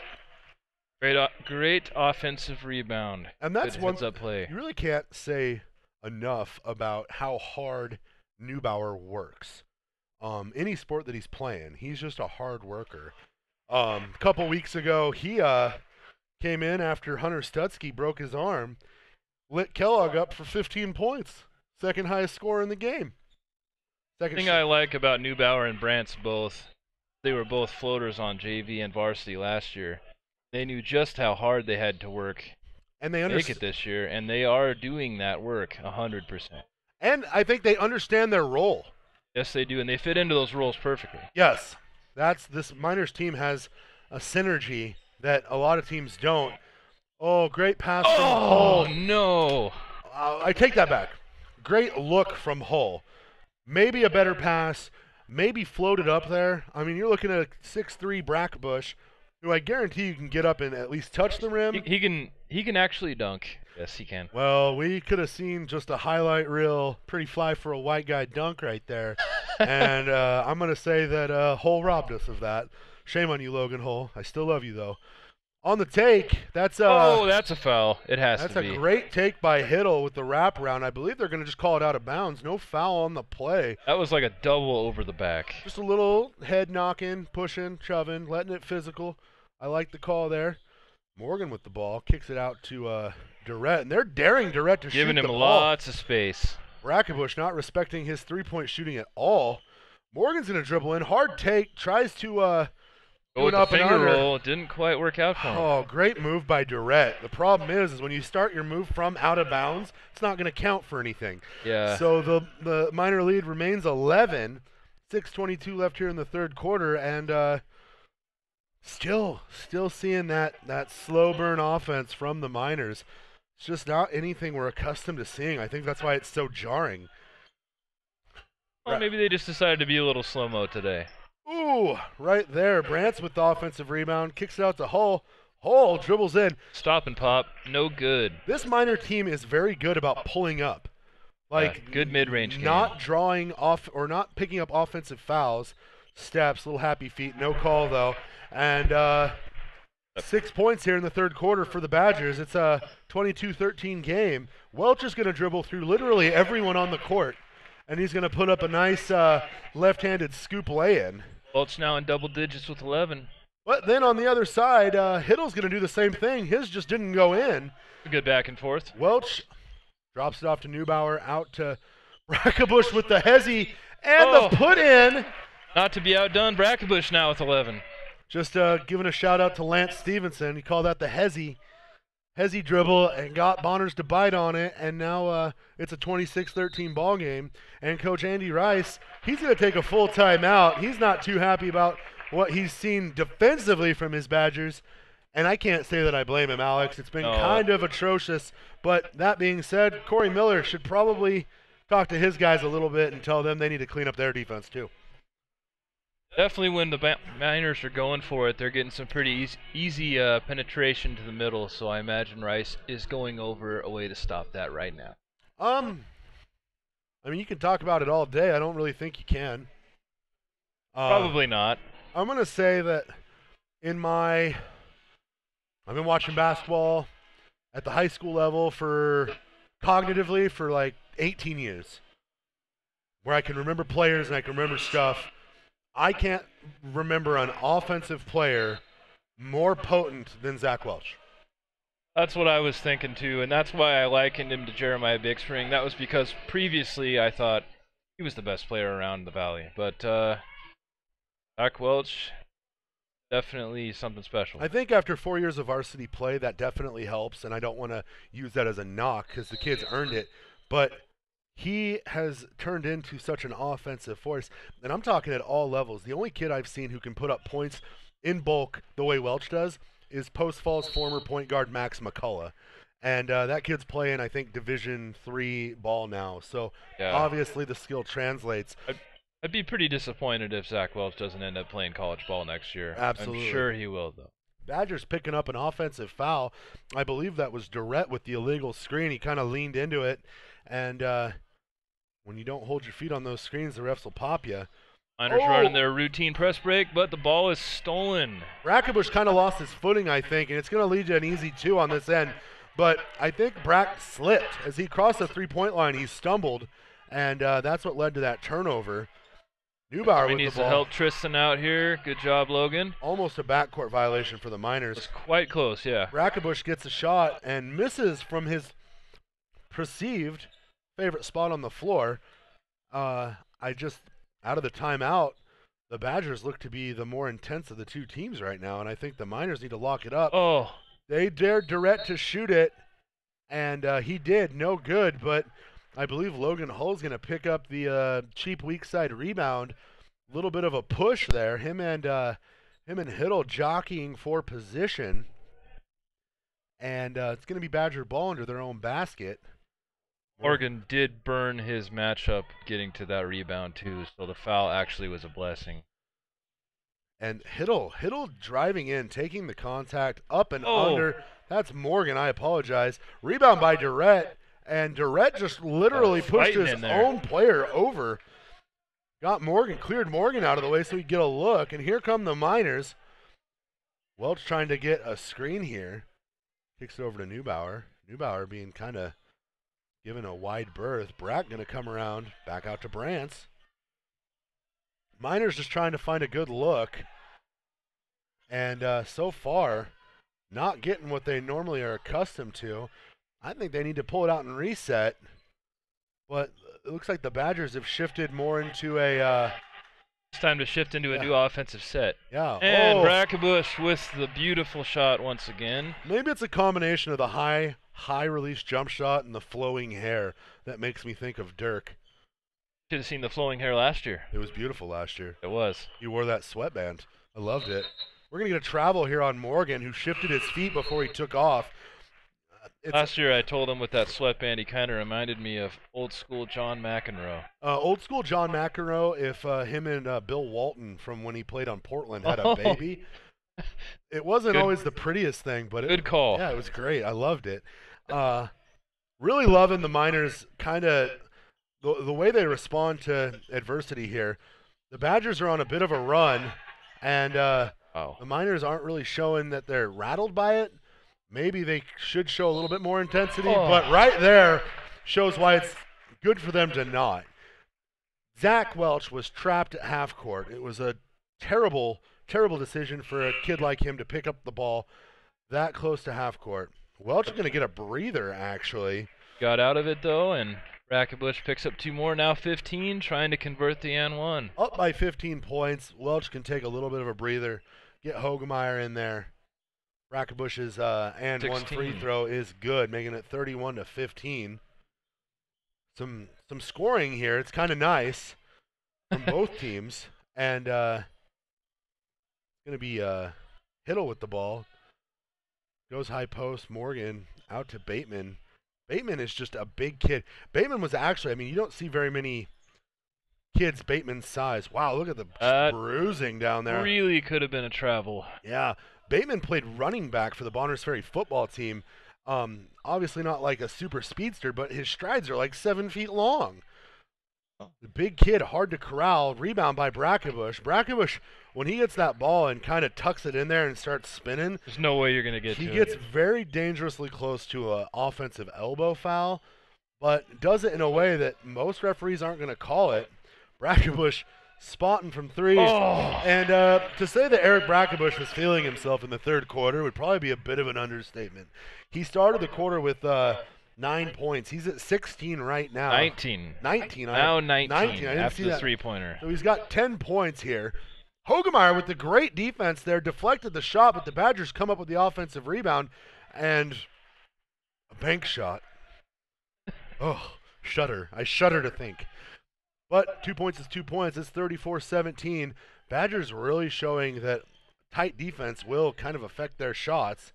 [SPEAKER 2] Great offensive rebound.
[SPEAKER 1] And that's
[SPEAKER 2] good
[SPEAKER 1] one
[SPEAKER 2] heads-up play.
[SPEAKER 1] You really can't say enough about how hard Neubauer works. Any sport that he's playing, he's just a hard worker. A couple weeks ago, he came in after Hunter Stutzky broke his arm, lit Kellogg up for 15 points. Second highest score in the game.
[SPEAKER 2] The thing I like about Neubauer and Brantz they were both floaters on JV and Varsity last year. They knew just how hard they had to work
[SPEAKER 1] and they
[SPEAKER 2] make it this year, and they are doing that work 100%.
[SPEAKER 1] And I think they understand their role.
[SPEAKER 2] Yes, they do, and they fit into those roles perfectly.
[SPEAKER 1] Yes. This Miners team has a synergy that a lot of teams don't. Oh, great pass from Hull.
[SPEAKER 2] Oh, no.
[SPEAKER 1] I take that back. Great look from Hull. Maybe a better pass. Maybe floated up there. I mean, you're looking at a 6'3" Brackenbush, who I guarantee you can get up and at least touch the rim.
[SPEAKER 2] He can actually dunk. Yes, he can.
[SPEAKER 1] Well, we could have seen just a highlight reel, pretty fly for a white guy dunk right there. And I'm going to say that Hull robbed us of that. Shame on you, Logan Hull. I still love you, though. On the take, that's
[SPEAKER 2] a foul. It has to be.
[SPEAKER 1] That's a great take by Hiddle with the wraparound. I believe they're going to just call it out of bounds. No foul on the play.
[SPEAKER 2] That was like a double over the back.
[SPEAKER 1] Just a little head knocking, pushing, shoving, letting it physical. I like the call there. Morgan with the ball kicks it out to Durrett, and they're daring Durrett to shoot the ball.
[SPEAKER 2] Giving him lots of space.
[SPEAKER 1] Brackenbush not respecting his three-point shooting at all. Morgan's going to dribble in. Hard take. Tries to
[SPEAKER 2] go with the finger roll. It didn't quite work out for him.
[SPEAKER 1] Oh, great move by Durrett. The problem is when you start your move from out of bounds, it's not going to count for anything.
[SPEAKER 2] Yeah.
[SPEAKER 1] So the Miner lead remains 11. 6:22 left here in the third quarter, and still seeing that slow burn offense from the Miners. It's just not anything we're accustomed to seeing. I think that's why it's so jarring.
[SPEAKER 2] Well, maybe they just decided to be a little slow-mo today.
[SPEAKER 1] Ooh, right there. Brantz with the offensive rebound. Kicks it out to Hull. Hull dribbles in.
[SPEAKER 2] Stop and pop. No good.
[SPEAKER 1] This Miner team is very good about pulling up.
[SPEAKER 2] Good mid-range game.
[SPEAKER 1] Not drawing off or not picking up offensive fouls. Steps, little happy feet. No call, though. And 6 points here in the third quarter for the Badgers. It's a 22-13 game. Welch is going to dribble through literally everyone on the court. and he's going to put up a nice left-handed scoop lay-in.
[SPEAKER 2] Welch now in double digits with 11.
[SPEAKER 1] But then on the other side, Hiddle's going to do the same thing. His just didn't go in.
[SPEAKER 2] Good back and forth.
[SPEAKER 1] Welch drops it off to Neubauer, out to Brackebush with the hezzy and the put-in.
[SPEAKER 2] Not to be outdone, Brackebush now with 11.
[SPEAKER 1] Just giving a shout-out to Lance Stevenson. He called that the hezzy dribble and got Bonners to bite on it, and now it's a 26-13 ball game. And Coach Andy Rice, he's going to take a full timeout. He's not too happy about what he's seen defensively from his Badgers, and I can't say that I blame him, Alex. It's been kind of atrocious. But that being said, Corey Miller should probably talk to his guys a little bit and tell them they need to clean up their defense too.
[SPEAKER 2] Definitely when the Miners are going for it, they're getting some pretty easy penetration to the middle, so I imagine Rice is going over a way to stop that right now.
[SPEAKER 1] I mean, you can talk about it all day. I don't really think you can.
[SPEAKER 2] Probably not.
[SPEAKER 1] I'm going to say that I've been watching basketball at the high school level cognitively for like 18 years, where I can remember players and I can remember stuff. I can't remember an offensive player more potent than Zach Welch.
[SPEAKER 2] That's what I was thinking too, and that's why I likened him to Jeremiah Bixspring. That was because previously I thought he was the best player around the Valley, but Zach Welch, definitely something special.
[SPEAKER 1] I think after 4 years of varsity play, that definitely helps, and I don't want to use that as a knock because the kid's earned it, but he has turned into such an offensive force, and I'm talking at all levels. The only kid I've seen who can put up points in bulk the way Welch does is Post Falls former point guard Max McCullough, and that kid's playing, I think, Division III ball now, so obviously the skill translates.
[SPEAKER 2] I'd be pretty disappointed if Zach Welch doesn't end up playing college ball next year.
[SPEAKER 1] Absolutely.
[SPEAKER 2] I'm sure he will, though.
[SPEAKER 1] Badgers picking up an offensive foul. I believe that was Durrett with the illegal screen. He kind of leaned into it, and when you don't hold your feet on those screens, the refs will pop you.
[SPEAKER 2] Miners running their routine press break, but the ball is stolen.
[SPEAKER 1] Brackebush kind of lost his footing, I think, and it's going to lead to an easy two on this end. But I think Brack slipped. As he crossed the three-point line, he stumbled, and that's what led to that turnover. Neubauer with
[SPEAKER 2] needs
[SPEAKER 1] the ball.
[SPEAKER 2] to help Tristan out here. Good job, Logan.
[SPEAKER 1] Almost a backcourt violation for the Miners.
[SPEAKER 2] It's quite close, yeah.
[SPEAKER 1] Brackebush gets a shot and misses from his perceived favorite spot on the floor. Out of the timeout, the Badgers look to be the more intense of the two teams right now, and I think the Miners need to lock it up. They dared Durrett to shoot it, and he did. No good, but I believe Logan Hull's going to pick up the cheap weak side rebound. A little bit of a push there. Him and Hiddle jockeying for position, and it's going to be Badger ball under their own basket.
[SPEAKER 2] Morgan did burn his matchup getting to that rebound too, so the foul actually was a blessing.
[SPEAKER 1] And Hiddle driving in, taking the contact up and under. That's Morgan. I apologize. Rebound by Durrett. And Durrett just literally pushed his own player over. Cleared Morgan out of the way so he'd get a look. And here come the Miners. Welch trying to get a screen here. Kicks it over to Neubauer. Neubauer being kind of given a wide berth. Brack going to come around, back out to Brantz. Miners just trying to find a good look. And so far, not getting what they normally are accustomed to. I think they need to pull it out and reset, but it looks like the Badgers have shifted more into a...
[SPEAKER 2] it's time to shift into a new offensive set.
[SPEAKER 1] Yeah.
[SPEAKER 2] And Brackebush with the beautiful shot once again.
[SPEAKER 1] Maybe it's a combination of the high release jump shot and the flowing hair that makes me think of Dirk.
[SPEAKER 2] Should have seen the flowing hair last year.
[SPEAKER 1] It was beautiful last year.
[SPEAKER 2] It was.
[SPEAKER 1] You wore that sweatband. I loved it. We're going to get a travel here on Morgan, who shifted his feet before he took off.
[SPEAKER 2] Last year I told him with that sweatband he kind of reminded me of old school John McEnroe.
[SPEAKER 1] Old school John McEnroe, if him and Bill Walton from when he played on Portland had a baby. It wasn't always the prettiest thing, but
[SPEAKER 2] good call.
[SPEAKER 1] Yeah, it was great. I loved it. Really loving the Miners kind of the way they respond to adversity here. The Badgers are on a bit of a run, and the Miners aren't really showing that they're rattled by it. Maybe they should show a little bit more intensity, but right there shows why it's good for them to not. Zach Welch was trapped at half court. It was a terrible, terrible decision for a kid like him to pick up the ball that close to half court. Welch is going to get a breather, actually.
[SPEAKER 2] Got out of it, though, and Brackenbush picks up 2 more, now 15, trying to convert the and one.
[SPEAKER 1] Up by 15 points. Welch can take a little bit of a breather, get Hogemeyer in there. Brackenbush's and 1 free throw is good, making it 31-15. Some scoring here. It's kind of nice from both teams. And going to be Hiddle with the ball. Goes high post. Morgan out to Bateman. Bateman is just a big kid. Bateman was actually, I mean, you don't see very many kids Bateman's size. Wow, look at the bruising down there.
[SPEAKER 2] Really could have been a travel.
[SPEAKER 1] Yeah. Bateman played running back for the Bonners Ferry football team. Obviously not like a super speedster, but his strides are like 7 feet long. The big kid, hard to corral. Rebound by Brackenbush. Brackenbush, when he gets that ball and kind of tucks it in there and starts spinning,
[SPEAKER 2] there's no way you're going to get to it.
[SPEAKER 1] He gets very dangerously close to an offensive elbow foul, but does it in a way that most referees aren't going to call it. Brackenbush spotting from three. And to say that Eric Brackenbush was feeling himself in the third quarter would probably be a bit of an understatement. He started the quarter with 9 points. He's at 16 right now.
[SPEAKER 2] 19.
[SPEAKER 1] 19.
[SPEAKER 2] Now 19
[SPEAKER 1] I didn't
[SPEAKER 2] after
[SPEAKER 1] see
[SPEAKER 2] the
[SPEAKER 1] that.
[SPEAKER 2] three-pointer.
[SPEAKER 1] So he's got 10 points here. Hogemeyer with the great defense there deflected the shot, but the Badgers come up with the offensive rebound and a bank shot. Oh, shudder. I shudder to think. But 2 points is 2 points. It's 34-17. Badgers really showing that tight defense will kind of affect their shots.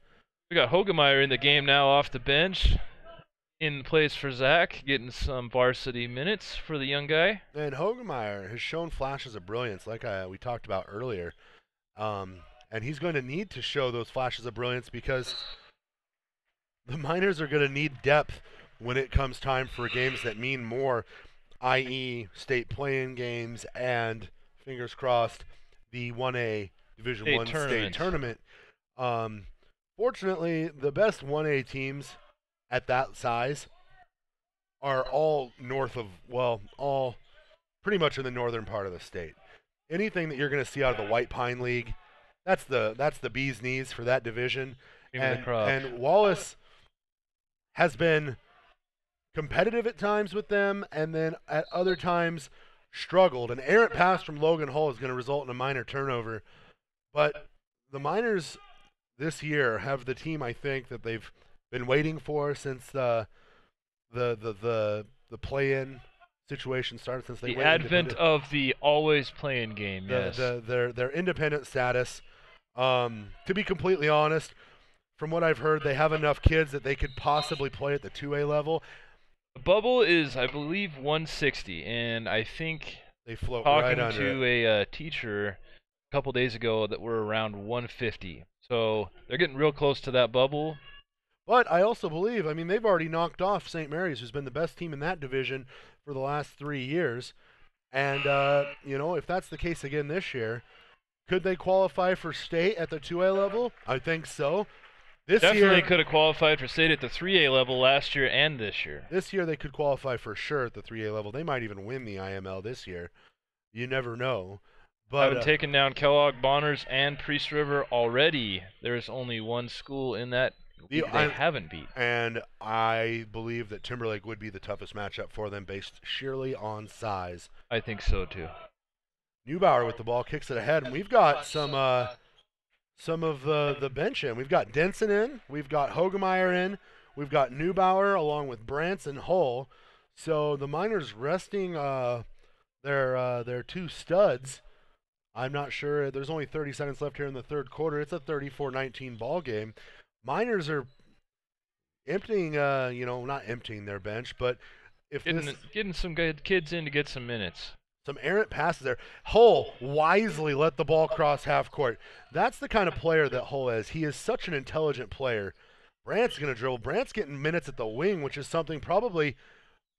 [SPEAKER 2] We got Hogemeyer in the game now off the bench. In place for Zach, getting some varsity minutes for the young guy.
[SPEAKER 1] And Hogemeyer has shown flashes of brilliance, like we talked about earlier. And he's going to need to show those flashes of brilliance because the Miners are going to need depth when it comes time for games that mean more, i.e. state play-in games and, fingers crossed, the 1A Division I state tournament. Fortunately, the best 1A teams at that size are all north of, well, all pretty much in the northern part of the state. Anything that you're going to see out of the White Pine League, that's the bee's knees for that division. And Wallace has been competitive at times with them, and then at other times struggled. An errant pass from Logan Hull is going to result in a minor turnover. But the Miners this year have the team, I think, that they've been waiting for since the play-in situation started. Since they
[SPEAKER 2] the advent of the always play-in game. Yes.
[SPEAKER 1] Their independent status. To be completely honest, from what I've heard, they have enough kids that they could possibly play at the 2A level.
[SPEAKER 2] The bubble is, I believe, 160, and I think
[SPEAKER 1] they float
[SPEAKER 2] talking
[SPEAKER 1] right under
[SPEAKER 2] to a teacher a couple days ago that we're around 150. So they're getting real close to that bubble.
[SPEAKER 1] But I also believe, I mean, they've already knocked off St. Mary's, who's been the best team in that division for the last 3 years. And, if that's the case again this year, could they qualify for state at the 2A level? I think so.
[SPEAKER 2] Definitely could have qualified for state at the 3A level last year and this year.
[SPEAKER 1] This year they could qualify for sure at the 3A level. They might even win the IML this year. You never know. But
[SPEAKER 2] having taken down Kellogg, Bonners, and Priest River already, there's only one school in that they haven't beat.
[SPEAKER 1] And I believe that Timberlake would be the toughest matchup for them based sheerly on size.
[SPEAKER 2] I think so, too.
[SPEAKER 1] Neubauer with the ball, kicks it ahead, and we've got some of the bench in. We've got Denson in, we've got Hogemeyer in, we've got Neubauer along with Brantz and Hull. So the Miners resting their two studs. I'm not sure. There's only 30 seconds left here in the third quarter. It's a 34-19 ball game. Miners are emptying, not emptying their bench, but if
[SPEAKER 2] getting some good kids in to get some minutes.
[SPEAKER 1] Some errant passes there. Hull wisely let the ball cross half court. That's the kind of player that Hull is. He is such an intelligent player. Brant's going to dribble. Brant's getting minutes at the wing, which is something probably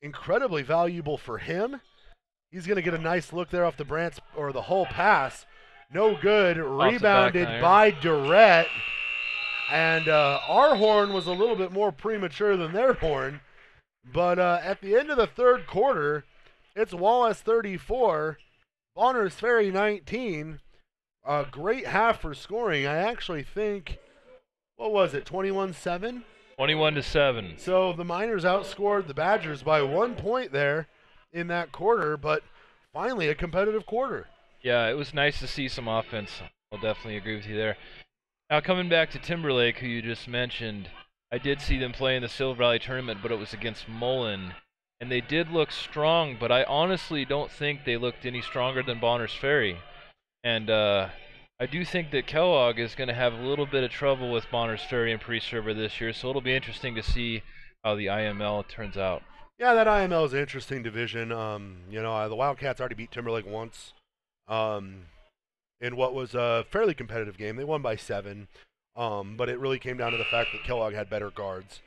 [SPEAKER 1] incredibly valuable for him. He's going to get a nice look there off the Brant's or the Hull pass. No good. Rebounded by Durrett. And our horn was a little bit more premature than their horn. But at the end of the third quarter, It's Wallace 34, Bonners Ferry 19. A great half for scoring. I actually think, what was it, 21-7?
[SPEAKER 2] 21-7.
[SPEAKER 1] So the Miners outscored the Badgers by 1 point there in that quarter, but finally a competitive quarter.
[SPEAKER 2] Yeah, it was nice to see some offense. I'll definitely agree with you there. Now, coming back to Timberlake, who you just mentioned, I did see them play in the Silver Valley tournament, but it was against Mullen. And they did look strong, but I honestly don't think they looked any stronger than Bonners Ferry. And I do think that Kellogg is going to have a little bit of trouble with Bonners Ferry and pre-server this year, so it'll be interesting to see how the IML turns out.
[SPEAKER 1] Yeah, that IML is an interesting division. The Wildcats already beat Timberlake once in what was a fairly competitive game. They won by 7, but it really came down to the fact that Kellogg had better guards,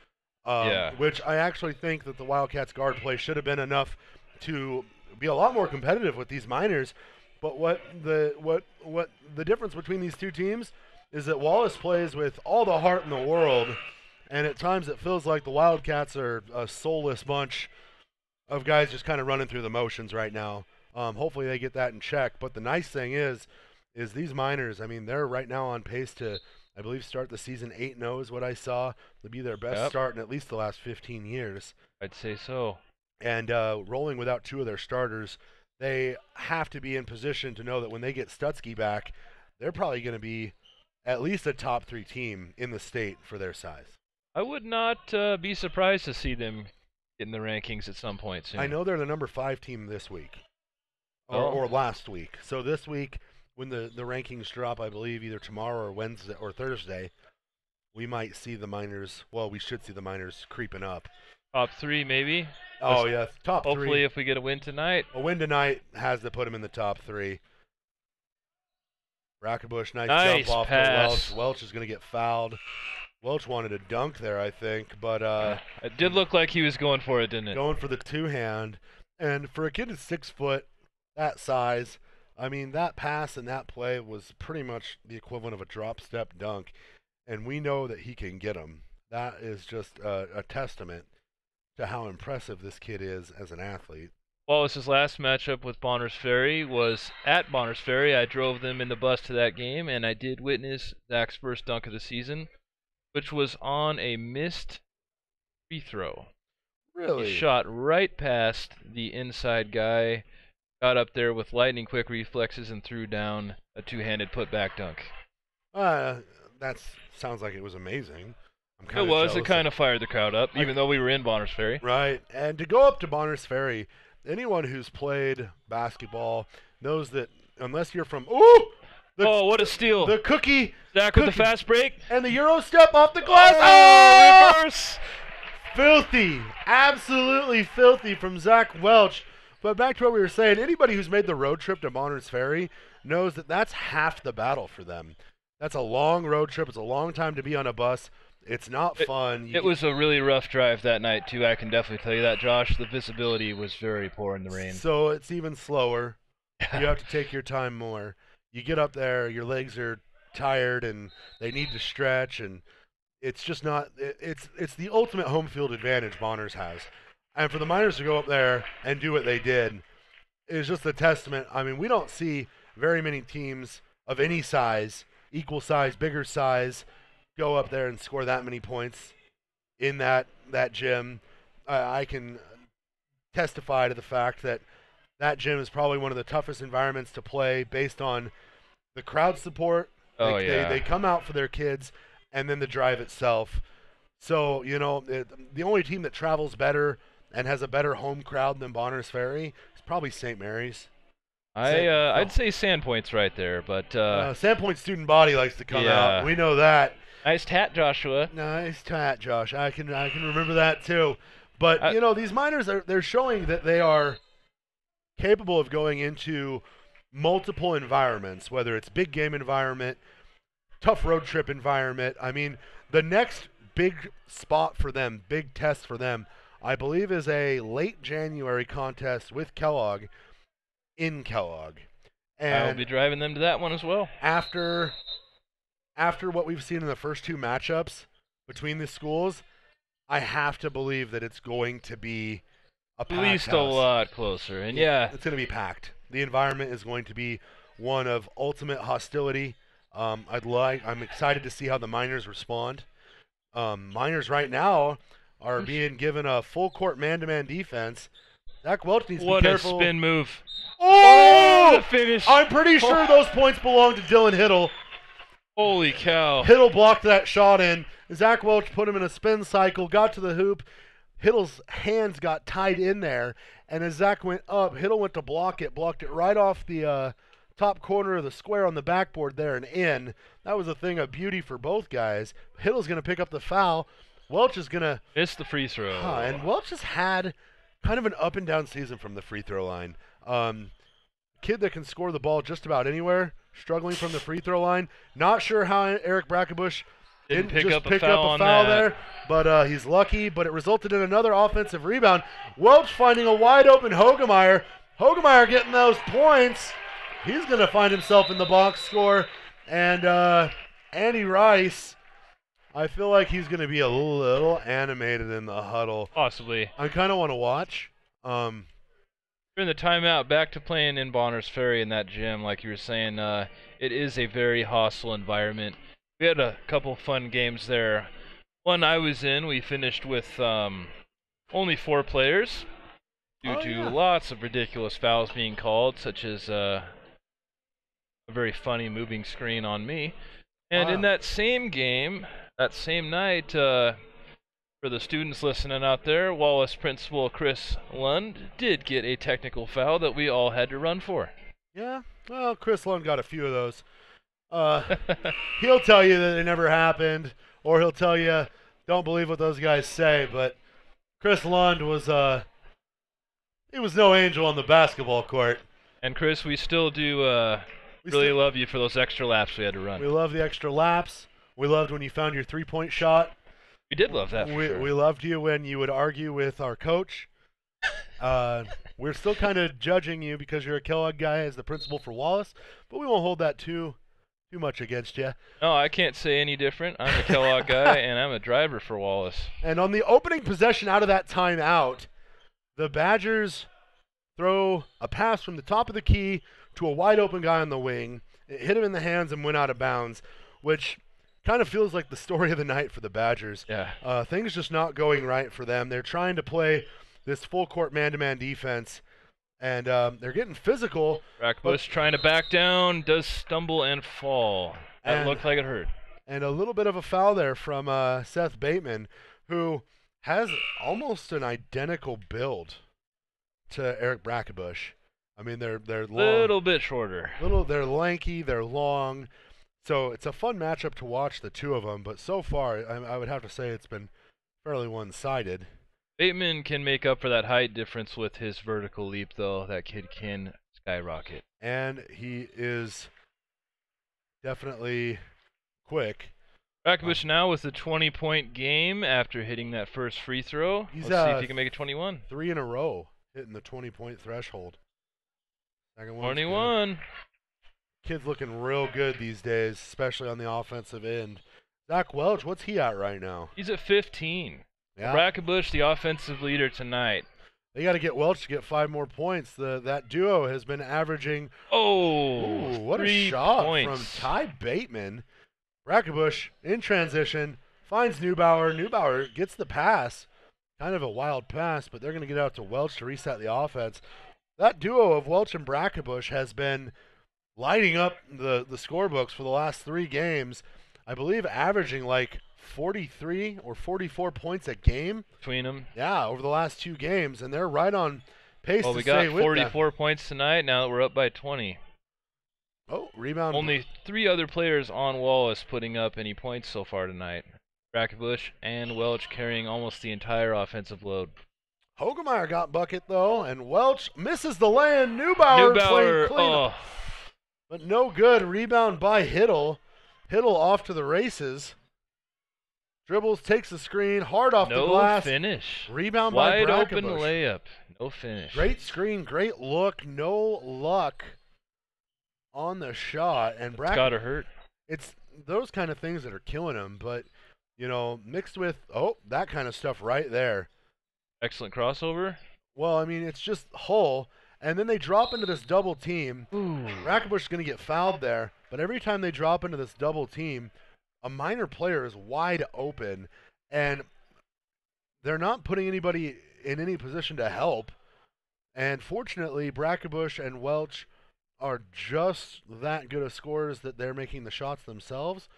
[SPEAKER 1] which I actually think that the Wildcats guard play should have been enough to be a lot more competitive with these Miners. But what the difference between these two teams is that Wallace plays with all the heart in the world, and at times it feels like the Wildcats are a soulless bunch of guys just kind of running through the motions right now. Hopefully they get that in check. But the nice thing is these Miners, I mean, they're right now on pace to, I believe, start the season 8-0 is what I saw. It'll be their best start in at least the last 15 years.
[SPEAKER 2] I'd say so.
[SPEAKER 1] And rolling without 2 of their starters, they have to be in position to know that when they get Stutzky back, they're probably going to be at least a top 3 team in the state for their size.
[SPEAKER 2] I would not be surprised to see them in the rankings at some point soon.
[SPEAKER 1] I know they're the number 5 team this week, or last week. So this week, when the rankings drop, I believe either tomorrow or Wednesday or Thursday, we might see the Miners. Well, we should see the Miners creeping up.
[SPEAKER 2] Top 3, maybe.
[SPEAKER 1] Oh yeah, top 3.
[SPEAKER 2] Hopefully, if we get a win tonight.
[SPEAKER 1] A win tonight has to put them in the top 3. Brackenbush, nice jump off to Welch. Welch is going to get fouled. Welch wanted a dunk there, I think, but
[SPEAKER 2] it did look like he was going for it, didn't it?
[SPEAKER 1] Going for the 2-hand, and for a kid that's 6 foot, that size, I mean, that pass and that play was pretty much the equivalent of a drop step dunk, and we know that he can get them. That is just a testament to how impressive this kid is as an athlete.
[SPEAKER 2] Wallace's last matchup with Bonners Ferry was at Bonners Ferry. I drove them in the bus to that game, and I did witness Zach's first dunk of the season, which was on a missed free throw.
[SPEAKER 1] Really?
[SPEAKER 2] He shot right past the inside guy, got up there with lightning quick reflexes, and threw down a 2-handed putback dunk.
[SPEAKER 1] That sounds like it was amazing.
[SPEAKER 2] It was. It kind of fired the crowd up, even though we were in Bonners Ferry.
[SPEAKER 1] Right. And to go up to Bonners Ferry, anyone who's played basketball knows that unless you're from
[SPEAKER 2] what a steal!
[SPEAKER 1] The cookie.
[SPEAKER 2] Zach with the fast break
[SPEAKER 1] and the Euro step off the glass.
[SPEAKER 2] Reverse.
[SPEAKER 1] Filthy, absolutely filthy from Zach Welch. But back to what we were saying, anybody who's made the road trip to Bonners Ferry knows that that's half the battle for them. That's a long road trip. It's a long time to be on a bus. It's not fun.
[SPEAKER 2] It was a really rough drive that night, too. I can definitely tell you that, Josh. The visibility was very poor in the rain.
[SPEAKER 1] So it's even slower. You have to take your time more. You get up there, your legs are tired, and they need to stretch, and it's just not – it's the ultimate home field advantage Bonners has. And for the Miners to go up there and do what they did is just a testament. I mean, we don't see very many teams of any size, equal size, bigger size, go up there and score that many points in that gym. I can testify to the fact that that gym is probably one of the toughest environments to play based on the crowd support. They come out for their kids, and then the drive itself. So, the only team that travels better and has a better home crowd than Bonners Ferry is probably St. Mary's.
[SPEAKER 2] I'd say Sandpoint's right there, but
[SPEAKER 1] Sandpoint student body likes to come out. We know that.
[SPEAKER 2] Nice tat, Joshua.
[SPEAKER 1] Nice tat, Josh. I can remember that too. But these Miners they're showing that they are capable of going into multiple environments, whether it's big game environment, tough road trip environment. I mean, the next big spot for them, big test for them, I believe is a late January contest with Kellogg in Kellogg. And
[SPEAKER 2] I'll be driving them to that one as well.
[SPEAKER 1] After what we've seen in the first 2 matchups between the schools, I have to believe that it's going to be a
[SPEAKER 2] At least a
[SPEAKER 1] house.
[SPEAKER 2] lot closer. And yeah,
[SPEAKER 1] It's going to be packed. The environment is going to be one of ultimate hostility. I'm excited to see how the Miners respond. Miners right now are being given a full court man-to-man defense. Zach Welch needs to be
[SPEAKER 2] what a
[SPEAKER 1] careful.
[SPEAKER 2] spin move.
[SPEAKER 1] Oh!
[SPEAKER 2] The finish.
[SPEAKER 1] I'm pretty sure those points belong to Dylan Hiddle.
[SPEAKER 2] Holy cow.
[SPEAKER 1] Hiddle blocked that shot in. Zach Welch put him in a spin cycle, got to the hoop. Hiddle's hands got tied in there, and as Zach went up, Hiddle went to blocked it right off the top corner of the square on the backboard there and in. That was a thing of beauty for both guys. Hiddle's going to pick up the foul. Welch is going to
[SPEAKER 2] Missed the free throw.
[SPEAKER 1] and Welch has had kind of an up and down season from the free throw line. Kid that can score the ball just about anywhere, struggling from the free throw line. Not sure how Eric Brackenbush
[SPEAKER 2] Didn't pick
[SPEAKER 1] just
[SPEAKER 2] up a
[SPEAKER 1] pick
[SPEAKER 2] foul
[SPEAKER 1] up
[SPEAKER 2] on
[SPEAKER 1] a foul
[SPEAKER 2] that.
[SPEAKER 1] there, but he's lucky. But it resulted in another offensive rebound. Welch finding a wide open Hogemeyer. Hogemeyer getting those points. He's going to find himself in the box score. And Andy Rice, I feel like he's going to be a little animated in the huddle.
[SPEAKER 2] Possibly.
[SPEAKER 1] I kind of want to watch.
[SPEAKER 2] During the timeout, back to playing in Bonner's Ferry in that gym, like you were saying, it is a very hostile environment. We had a couple fun games there. One I was in, we finished with only 4 players due to lots of ridiculous fouls being called, such as a very funny moving screen on me. And in that same game, that same night, for the students listening out there, Wallace principal Chris Lund did get a technical foul that we all had to run for.
[SPEAKER 1] Yeah, well, Chris Lund got a few of those. He'll tell you that it never happened, or he'll tell you, don't believe what those guys say, but Chris Lund was, he was no angel on the basketball court.
[SPEAKER 2] And Chris, we still do really love you for those extra laps we had to run.
[SPEAKER 1] We love the extra laps. We loved when you found your three-point shot.
[SPEAKER 2] We did love that for sure.
[SPEAKER 1] We loved you when you would argue with our coach. We're still kind of judging you because you're a Kellogg guy as the principal for Wallace, but we won't hold that too much against you.
[SPEAKER 2] No, I can't say any different. I'm a Kellogg guy, and I'm a driver for Wallace.
[SPEAKER 1] And on the opening possession out of that timeout, the Badgers throw a pass from the top of the key to a wide open guy on the wing. It hit him in the hands and went out of bounds, which kind of feels like the story of the night for the Badgers.
[SPEAKER 2] Yeah.
[SPEAKER 1] Things just not going right for them. They're trying to play this full court man-to-man defense, and they're getting physical.
[SPEAKER 2] Brackenbush trying to back down, does stumble and fall. That looked like it hurt.
[SPEAKER 1] And a little bit of a foul there from Seth Bateman, who has almost an identical build to Eric Brackenbush. I mean, they're long,
[SPEAKER 2] little bit shorter.
[SPEAKER 1] They're lanky, they're long. So it's a fun matchup to watch the two of them. But so far, I would have to say it's been fairly one-sided.
[SPEAKER 2] Bateman can make up for that height difference with his vertical leap, though. That kid can skyrocket.
[SPEAKER 1] And he is definitely quick.
[SPEAKER 2] Brackenbush now with a 20-point game after hitting that first free throw.
[SPEAKER 1] Let's
[SPEAKER 2] see if he can make it 21.
[SPEAKER 1] 3 in a row, hitting the 20-point threshold. Second one's
[SPEAKER 2] 21.
[SPEAKER 1] good. Kid's looking real good these days, especially on the offensive end. Zach Welch, what's he at right now?
[SPEAKER 2] He's at 15.
[SPEAKER 1] Yeah.
[SPEAKER 2] Brackenbush, the offensive leader tonight.
[SPEAKER 1] They got to get Welch to get 5 more points. That duo has been averaging.
[SPEAKER 2] Oh,
[SPEAKER 1] what a
[SPEAKER 2] 3
[SPEAKER 1] shot
[SPEAKER 2] points.
[SPEAKER 1] from Ty Bateman. Brackenbush in transition finds Neubauer. Neubauer gets the pass. Kind of a wild pass, but they're going to get out to Welch to reset the offense. That duo of Welch and Brackenbush has been lighting up the scorebooks for the last 3 games. I believe averaging like 43 or 44 points a game
[SPEAKER 2] between them.
[SPEAKER 1] Yeah, over the last 2 games, and they're right on pace to
[SPEAKER 2] we
[SPEAKER 1] stay
[SPEAKER 2] got
[SPEAKER 1] with
[SPEAKER 2] 44 points tonight. Now that we're up by 20.
[SPEAKER 1] Oh, rebound.
[SPEAKER 2] Only 3 other players on Wallace putting up any points so far tonight. Brackenbush and Welch carrying almost the entire offensive load.
[SPEAKER 1] Hogemeyer got bucket though, and Welch misses the land. Neubauer playing clean. But no good. Rebound by Hiddle. Hiddle off to the races. Dribbles, takes the screen, hard off the glass.
[SPEAKER 2] No finish.
[SPEAKER 1] Rebound by Brackenbush.
[SPEAKER 2] Wide open layup. No finish.
[SPEAKER 1] Great screen, great look. No luck on the shot. And
[SPEAKER 2] It's gotta hurt.
[SPEAKER 1] It's those kind of things that are killing him. But, you know, mixed with, that kind of stuff right there.
[SPEAKER 2] Excellent crossover.
[SPEAKER 1] Well, I mean, it's just Hull, and then they drop into this double team.
[SPEAKER 2] Ooh.
[SPEAKER 1] Brackenbush is going to get fouled there, but every time they drop into this double team, a minor player is wide open, and they're not putting anybody in any position to help. And fortunately, Brackenbush and Welch are just that good of scorers that they're making the shots themselves.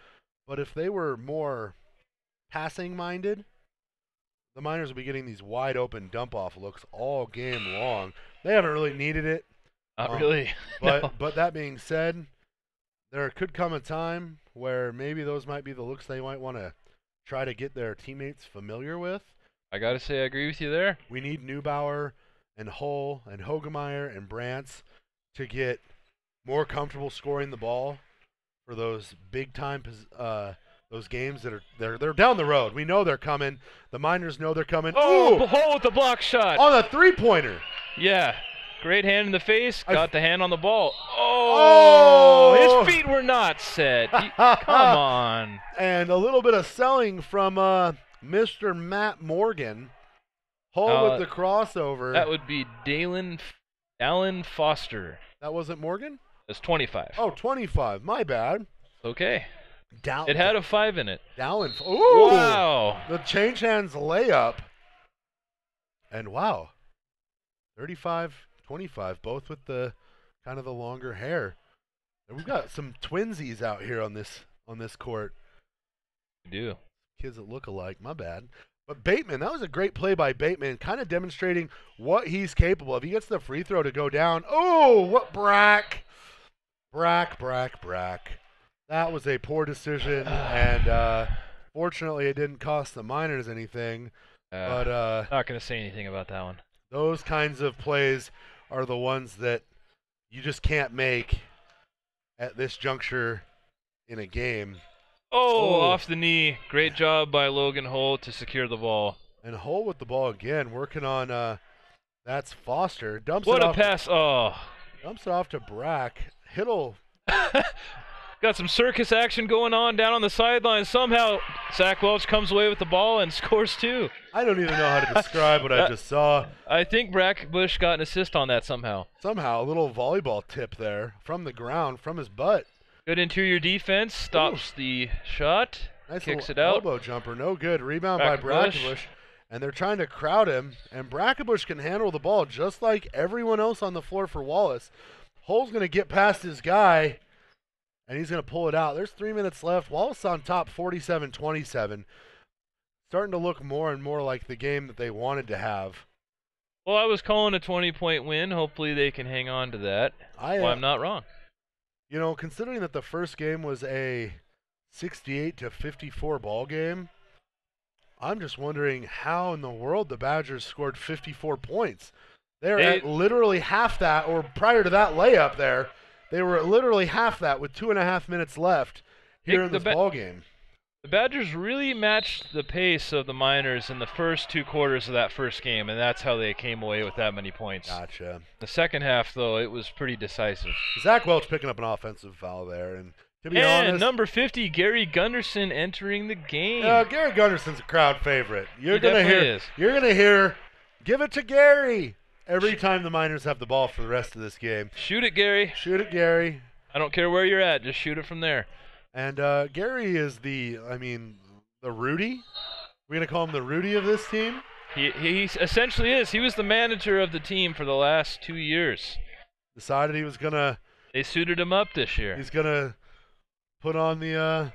[SPEAKER 1] But if they were more passing-minded, the Miners will be getting these wide-open dump-off looks all game long. They haven't really needed it.
[SPEAKER 2] Not really.
[SPEAKER 1] But
[SPEAKER 2] No.
[SPEAKER 1] but that being said, there could come a time where maybe those might be the looks they might want to try to get their teammates familiar with.
[SPEAKER 2] I got to say, I agree with you there.
[SPEAKER 1] We need Neubauer and Hull and Hogemeyer and Brantz to get more comfortable scoring the ball for those big-time those games that are they're down the road. We know they're coming. The Miners know they're coming.
[SPEAKER 2] Oh,
[SPEAKER 1] Ooh!
[SPEAKER 2] Hull with the block shot.
[SPEAKER 1] On a three-pointer.
[SPEAKER 2] Yeah. Great hand in the face. Got the hand on the ball.
[SPEAKER 1] Oh!
[SPEAKER 2] Oh! His feet were not set. Come on.
[SPEAKER 1] And a little bit of selling from Mr. Matt Morgan. Hull with the crossover.
[SPEAKER 2] That would be Alan Foster.
[SPEAKER 1] That wasn't Morgan?
[SPEAKER 2] That's 25.
[SPEAKER 1] Oh, 25. My bad.
[SPEAKER 2] Okay.
[SPEAKER 1] Down.
[SPEAKER 2] It had a 5 in it.
[SPEAKER 1] Dallin. Ooh!
[SPEAKER 2] Wow.
[SPEAKER 1] The change hands layup. And wow. 35-25, both with the kind of the longer hair. And we've got some twinsies out here on this court.
[SPEAKER 2] We do.
[SPEAKER 1] Kids that look alike. My bad. But Bateman, that was a great play by Bateman, kind of demonstrating what he's capable of. He gets the free throw to go down. Oh, what Brack. That was a poor decision, and fortunately it didn't cost the Miners anything. But
[SPEAKER 2] not going to say anything about that one.
[SPEAKER 1] Those kinds of plays are the ones that you just can't make at this juncture in a game.
[SPEAKER 2] Oh, off the knee. Great job by Logan Hull to secure the ball.
[SPEAKER 1] And Hull with the ball again, working on that's Foster.
[SPEAKER 2] What a pass. Oh.
[SPEAKER 1] Dumps it off to Brack. Hiddle.
[SPEAKER 2] Got some circus action going on down on the sideline. Somehow, Zach Welch comes away with the ball and scores 2.
[SPEAKER 1] I don't even know how to describe what I just saw.
[SPEAKER 2] I think Brackenbush got an assist on that somehow.
[SPEAKER 1] Somehow, a little volleyball tip there from the ground, from his butt.
[SPEAKER 2] Good interior defense. Stops the shot.
[SPEAKER 1] Nice
[SPEAKER 2] kicks it out.
[SPEAKER 1] Elbow jumper. No good. Rebound by Brackenbush. And they're trying to crowd him. And Brackenbush can handle the ball just like everyone else on the floor for Wallace. Hull's going to get past his guy. And he's going to pull it out. There's 3 minutes left. Wallace on top 47-27. Starting to look more and more like the game that they wanted to have.
[SPEAKER 2] Well, I was calling a 20-point win. Hopefully they can hang on to that. I'm not wrong.
[SPEAKER 1] You know, considering that the first game was a 68-54 ball game, I'm just wondering how in the world the Badgers scored 54 points. They're at literally half that, or prior to that layup there, they were at literally half that with 2.5 minutes left here in this ball game.
[SPEAKER 2] The Badgers really matched the pace of the Miners in the first 2 quarters of that first game, and that's how they came away with that many points.
[SPEAKER 1] Gotcha.
[SPEAKER 2] The second half, though, it was pretty decisive.
[SPEAKER 1] Zach Welch picking up an offensive foul there, and to be honest,
[SPEAKER 2] number 50, Gary Gunderson entering the game.
[SPEAKER 1] Gary Gunderson's a crowd favorite. You're
[SPEAKER 2] He
[SPEAKER 1] gonna
[SPEAKER 2] definitely
[SPEAKER 1] hear.
[SPEAKER 2] is.
[SPEAKER 1] You're gonna hear. Give it to Gary every time the Miners have the ball for the rest of this game.
[SPEAKER 2] Shoot it, Gary.
[SPEAKER 1] Shoot it, Gary.
[SPEAKER 2] I don't care where you're at. Just shoot it from there.
[SPEAKER 1] And Gary is the Rudy. We're going to call him the Rudy of this team?
[SPEAKER 2] He essentially is. He was the manager of the team for the last 2 years.
[SPEAKER 1] Decided he was going to...
[SPEAKER 2] They suited him up this year.
[SPEAKER 1] He's going to put on the...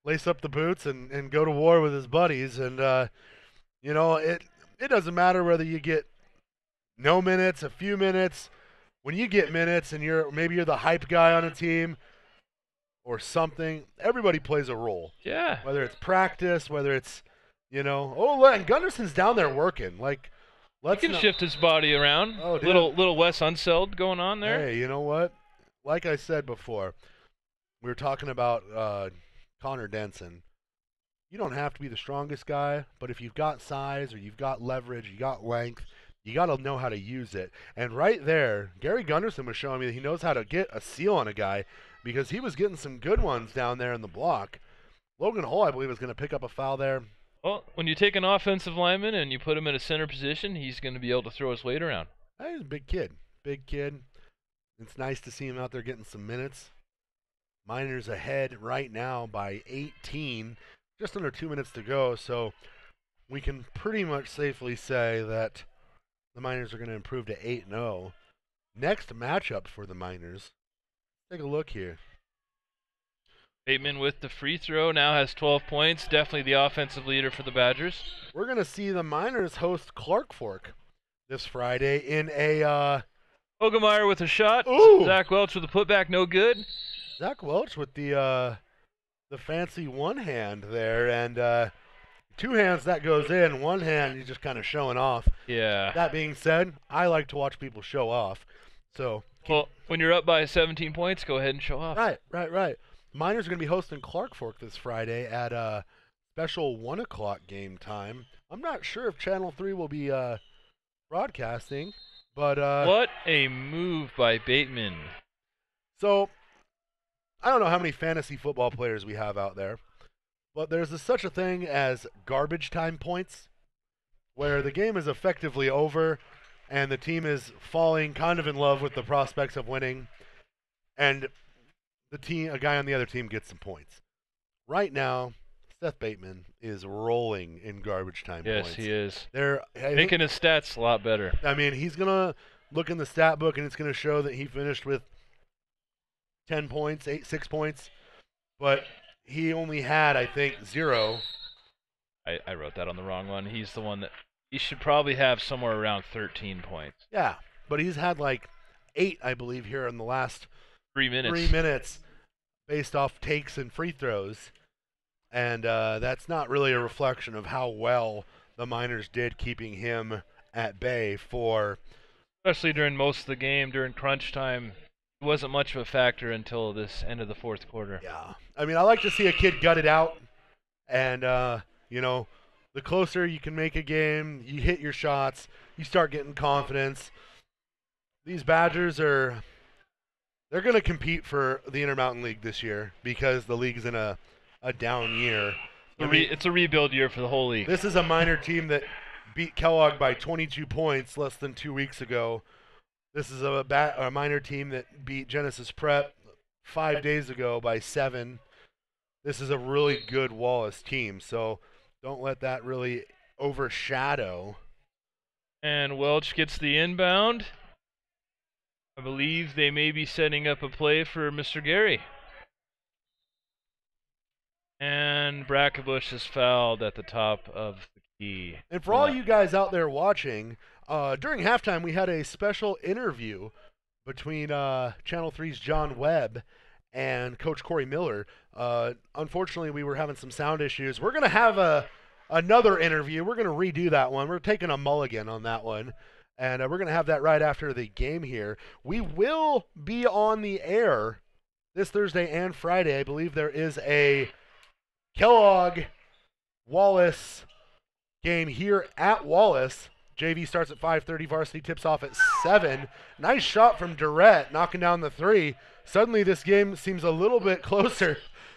[SPEAKER 1] lace up the boots and go to war with his buddies. And, you know, it doesn't matter whether you get no minutes, a few minutes. When you get minutes and maybe you're the hype guy on a team or something, everybody plays a role.
[SPEAKER 2] Yeah.
[SPEAKER 1] Whether it's practice, whether it's, you know, and Gunderson's down there working. Like,
[SPEAKER 2] he can shift his body around.
[SPEAKER 1] Oh,
[SPEAKER 2] little Wes Unseld going on there.
[SPEAKER 1] Hey, you know what? Like I said before, we were talking about Connor Denson. You don't have to be the strongest guy, but if you've got size or you've got leverage, you got length, you got to know how to use it. And right there, Gary Gunderson was showing me that he knows how to get a seal on a guy because he was getting some good ones down there in the block. Logan Hull, I believe, is going to pick up a foul there.
[SPEAKER 2] Well, when you take an offensive lineman and you put him in a center position, he's going to be able to throw his weight around.
[SPEAKER 1] He's a big kid. Big kid. It's nice to see him out there getting some minutes. Miners ahead right now by 18. Just under 2 minutes to go, so we can pretty much safely say that the Miners are going to improve to 8-0. Next matchup for the Miners. Take a look here.
[SPEAKER 2] Bateman with the free throw now has 12 points. Definitely the offensive leader for the Badgers.
[SPEAKER 1] We're going to see the Miners host Clark Fork this Friday in a...
[SPEAKER 2] Hogemeyer with a shot.
[SPEAKER 1] Ooh.
[SPEAKER 2] Zach Welch with a putback, no good.
[SPEAKER 1] Zach Welch with the fancy one hand there, and two hands that goes in, one hand he's just kind of showing off.
[SPEAKER 2] Yeah.
[SPEAKER 1] That being said, I like to watch people show off. So
[SPEAKER 2] Well, when you're up by 17 points, go ahead and show off.
[SPEAKER 1] Right. Miners are going to be hosting Clark Fork this Friday at a special 1 o'clock game time. I'm not sure if Channel 3 will be broadcasting, but...
[SPEAKER 2] what a move by Bateman.
[SPEAKER 1] So, I don't know how many fantasy football players we have out there, but there's such a thing as garbage time points, where the game is effectively over and the team is falling kind of in love with the prospects of winning, and a guy on the other team gets some points. Right now, Seth Bateman is rolling in garbage time points.
[SPEAKER 2] Yes, he is.
[SPEAKER 1] Making
[SPEAKER 2] Making his stats a lot better.
[SPEAKER 1] I mean, he's going to look in the stat book and it's going to show that he finished with 10 points, 6 points, but he only had, I think, 0.
[SPEAKER 2] I wrote that on the wrong one. He's the one that he should probably have somewhere around 13 points.
[SPEAKER 1] Yeah, but he's had like 8, I believe, here in the last
[SPEAKER 2] 3 minutes.
[SPEAKER 1] 3 minutes based off takes and free throws. And that's not really a reflection of how well the Miners did keeping him at bay for...
[SPEAKER 2] Especially during most of the game, during crunch time. It wasn't much of a factor until this end of the fourth quarter.
[SPEAKER 1] Yeah. I mean, I like to see a kid gut it out. And, the closer you can make a game, you hit your shots, you start getting confidence. These Badgers they're going to compete for the Intermountain League this year because the league's in a down year.
[SPEAKER 2] It's a rebuild year for the whole league.
[SPEAKER 1] This is a Miner team that beat Kellogg by 22 points less than 2 weeks ago. This is a Miner team that beat Genesis Prep 5 days ago by 7. This is a really good Wallace team, so don't let that really overshadow.
[SPEAKER 2] And Welch gets the inbound. I believe they may be setting up a play for Mr. Gary. And Brackenbush is fouled at the top of the key.
[SPEAKER 1] And for all you guys out there watching, during halftime we had a special interview between Channel 3's John Webb and Coach Corey Miller. Unfortunately, we were having some sound issues. We're going to have another interview. We're going to redo that one. We're taking a mulligan on that one. And we're going to have that right after the game here. We will be on the air this Thursday and Friday. I believe there is a Kellogg-Wallace game here at Wallace. JV starts at 5:30. Varsity tips off at 7. Nice shot from Durrett, knocking down the 3. Suddenly this game seems a little bit closer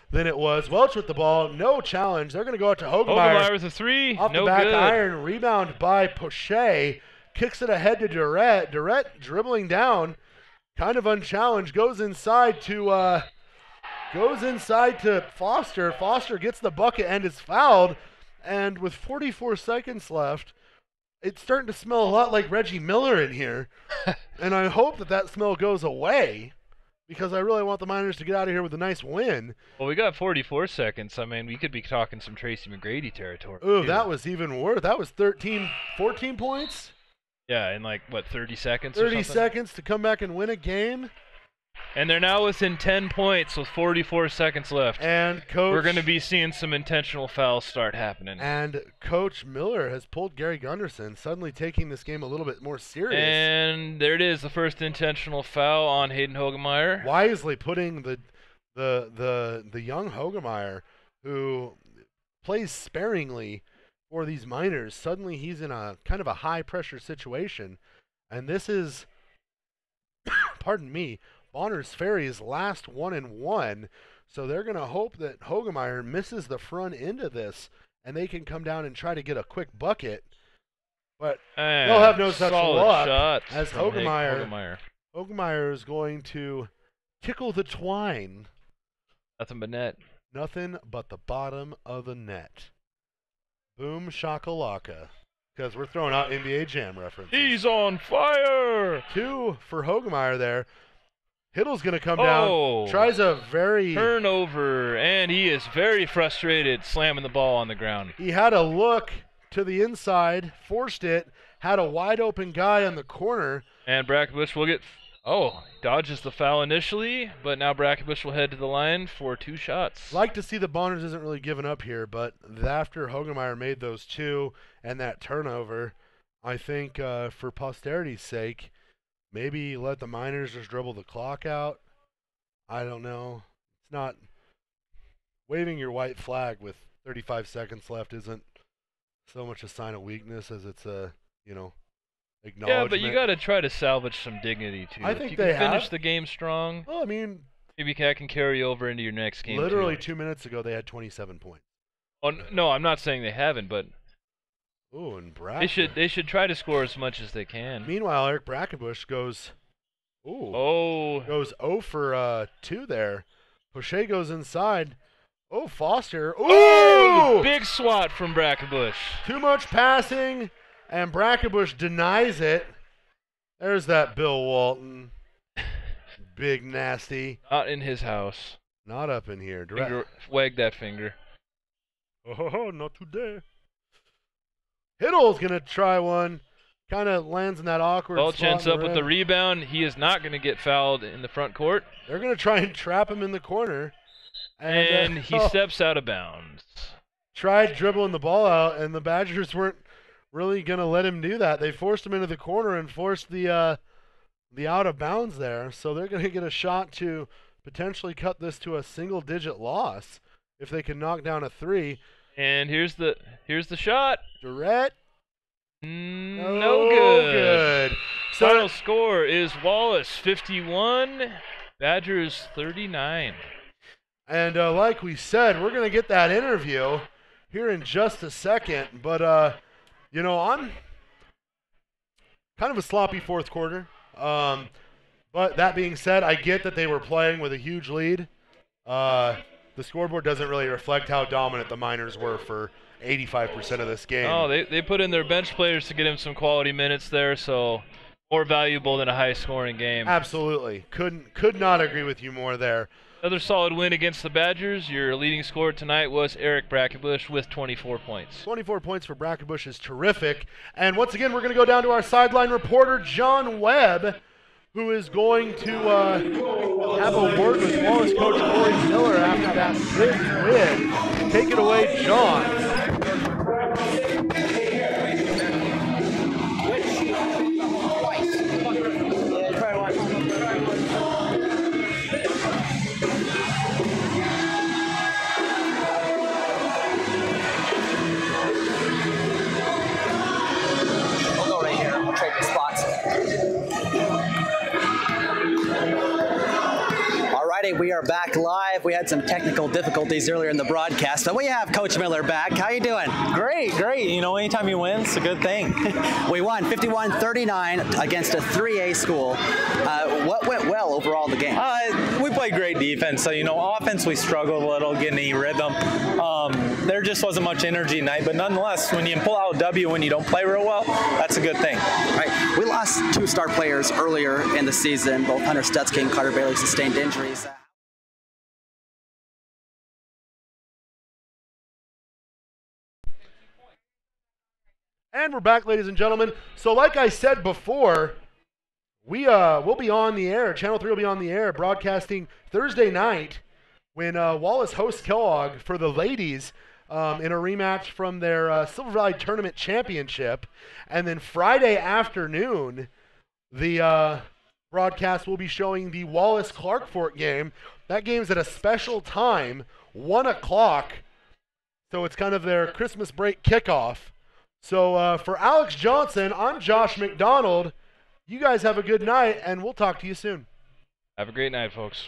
[SPEAKER 1] than it was. Welch with the ball. No challenge. They're going to go out to Hogemeyer.
[SPEAKER 2] Hogemeyer with a 3.
[SPEAKER 1] Off
[SPEAKER 2] no
[SPEAKER 1] the back
[SPEAKER 2] good.
[SPEAKER 1] iron. Rebound by Poche. Kicks it ahead to Durrett. Durrett dribbling down. Kind of unchallenged. Goes inside to Foster. Foster gets the bucket and is fouled. And with 44 seconds left, it's starting to smell a lot like Reggie Miller in here. And I hope that smell goes away because I really want the Miners to get out of here with a nice win.
[SPEAKER 2] Well, we got 44 seconds. I mean, we could be talking some Tracy McGrady territory.
[SPEAKER 1] Ooh,
[SPEAKER 2] too.
[SPEAKER 1] that was even worse. That was 14 points?
[SPEAKER 2] Yeah, in 30 seconds
[SPEAKER 1] 30
[SPEAKER 2] or something?
[SPEAKER 1] seconds to come back and win a game.
[SPEAKER 2] And they're now within 10 points with 44 seconds left.
[SPEAKER 1] And Coach...
[SPEAKER 2] We're going to be seeing some intentional fouls start happening.
[SPEAKER 1] And Coach Miller has pulled Gary Gunderson, suddenly taking this game a little bit more serious.
[SPEAKER 2] And there it is, the first intentional foul on Hayden Hogemeyer.
[SPEAKER 1] Wisely putting the young Hogemeyer, who plays sparingly for these Miners, suddenly he's in a kind of a high-pressure situation. And this is, pardon me, Bonner's Ferry's last 1-1, so they're going to hope that Hogemeyer misses the front end of this and they can come down and try to get a quick bucket. But
[SPEAKER 2] And
[SPEAKER 1] they'll have no such
[SPEAKER 2] solid
[SPEAKER 1] luck
[SPEAKER 2] shot
[SPEAKER 1] as
[SPEAKER 2] from
[SPEAKER 1] Hogemeyer. Hogemeyer is going to tickle the twine.
[SPEAKER 2] Nothing but net.
[SPEAKER 1] Nothing but the bottom of the net. Boom shakalaka. Because we're throwing out NBA Jam references.
[SPEAKER 2] He's on fire!
[SPEAKER 1] 2 for Hogemeyer there. Hiddle's going to come down. Tries a very...
[SPEAKER 2] turnover, and he is very frustrated, slamming the ball on the ground.
[SPEAKER 1] He had a look to the inside, forced it, had a wide open guy on the corner.
[SPEAKER 2] And Brackenbush will get... dodges the foul initially, but now Brackenbush will head to the line for 2 shots.
[SPEAKER 1] Like to see the Bonners isn't really giving up here, but after Hogemeyer made those 2 and that turnover, I think for posterity's sake, maybe let the Miners just dribble the clock out. I don't know. It's not... Waving your white flag with 35 seconds left isn't so much a sign of weakness as it's a, acknowledgement.
[SPEAKER 2] Yeah, but you got to try to salvage some dignity, too.
[SPEAKER 1] I think
[SPEAKER 2] if you
[SPEAKER 1] they
[SPEAKER 2] can finish
[SPEAKER 1] have.
[SPEAKER 2] the game strong,
[SPEAKER 1] Well, I mean...
[SPEAKER 2] maybe that can carry over into your next game,
[SPEAKER 1] Literally
[SPEAKER 2] too.
[SPEAKER 1] 2 minutes ago, they had 27 points.
[SPEAKER 2] Oh, no, I'm not saying they haven't, but
[SPEAKER 1] Ooh, and
[SPEAKER 2] they should try to score as much as they can.
[SPEAKER 1] Meanwhile, Eric Brackenbush goes 0 for 2 there. Poche goes inside. Oh, Foster. Ooh!
[SPEAKER 2] Big swat from Brackenbush.
[SPEAKER 1] Too much passing, and Brackenbush denies it. There's that Bill Walton. Big nasty.
[SPEAKER 2] Not in his house.
[SPEAKER 1] Not up in here.
[SPEAKER 2] Wag that finger.
[SPEAKER 1] Oh, not today. Hiddle's going to try one. Kind of lands in that awkward spot.
[SPEAKER 2] Chance up with the rebound. He is not going to get fouled in the front court.
[SPEAKER 1] They're going to try and trap him in the corner.
[SPEAKER 2] And he steps out of bounds.
[SPEAKER 1] Tried dribbling the ball out, and the Badgers weren't really going to let him do that. They forced him into the corner and forced the out of bounds there. So they're going to get a shot to potentially cut this to a single-digit loss if they can knock down a 3.
[SPEAKER 2] And here's the shot.
[SPEAKER 1] Durrett.
[SPEAKER 2] No good.
[SPEAKER 1] So
[SPEAKER 2] Final score is Wallace 51, Badgers 39.
[SPEAKER 1] And like we said, we're going to get that interview here in just a second. But, I'm kind of a sloppy fourth quarter. But that being said, I get that they were playing with a huge lead. The scoreboard doesn't really reflect how dominant the Miners were for 85% of this game.
[SPEAKER 2] Oh, they put in their bench players to get him some quality minutes there, so more valuable than a high-scoring game.
[SPEAKER 1] Absolutely. Could not agree with you more there.
[SPEAKER 2] Another solid win against the Badgers. Your leading scorer tonight was Eric Brackenbush with 24 points.
[SPEAKER 1] 24 points for Brackenbush is terrific. And once again, we're going to go down to our sideline reporter, John Webb, who is going to have a word with Wallace coach Corey Miller after that big win. Take it away, John.
[SPEAKER 6] We are back live. We had some technical difficulties earlier in the broadcast, but we have Coach Miller back. How you doing?
[SPEAKER 7] Great. Anytime you win, it's a good thing.
[SPEAKER 6] We won 51-39 against a 3A school. What went well overall in the game?
[SPEAKER 7] We played great defense. So, offense, we struggled a little getting any rhythm. There just wasn't much energy tonight, but nonetheless, when you pull out a W when you don't play real well, that's a good thing.
[SPEAKER 6] Right. We lost 2 star players earlier in the season. Both Hunter Stutzky and Carter Bailey sustained injuries.
[SPEAKER 1] And we're back, ladies and gentlemen. So like I said before, we'll be on the air. Channel 3 will be on the air broadcasting Thursday night when Wallace hosts Kellogg for the ladies in a rematch from their Silver Valley Tournament Championship. And then Friday afternoon, the broadcast will be showing the Wallace-Clark-Fort game. That game's at a special time, 1 o'clock. So it's kind of their Christmas break kickoff. So for Alex Johnson, I'm Josh McDonald. You guys have a good night, and we'll talk to you soon.
[SPEAKER 2] Have a great night, folks.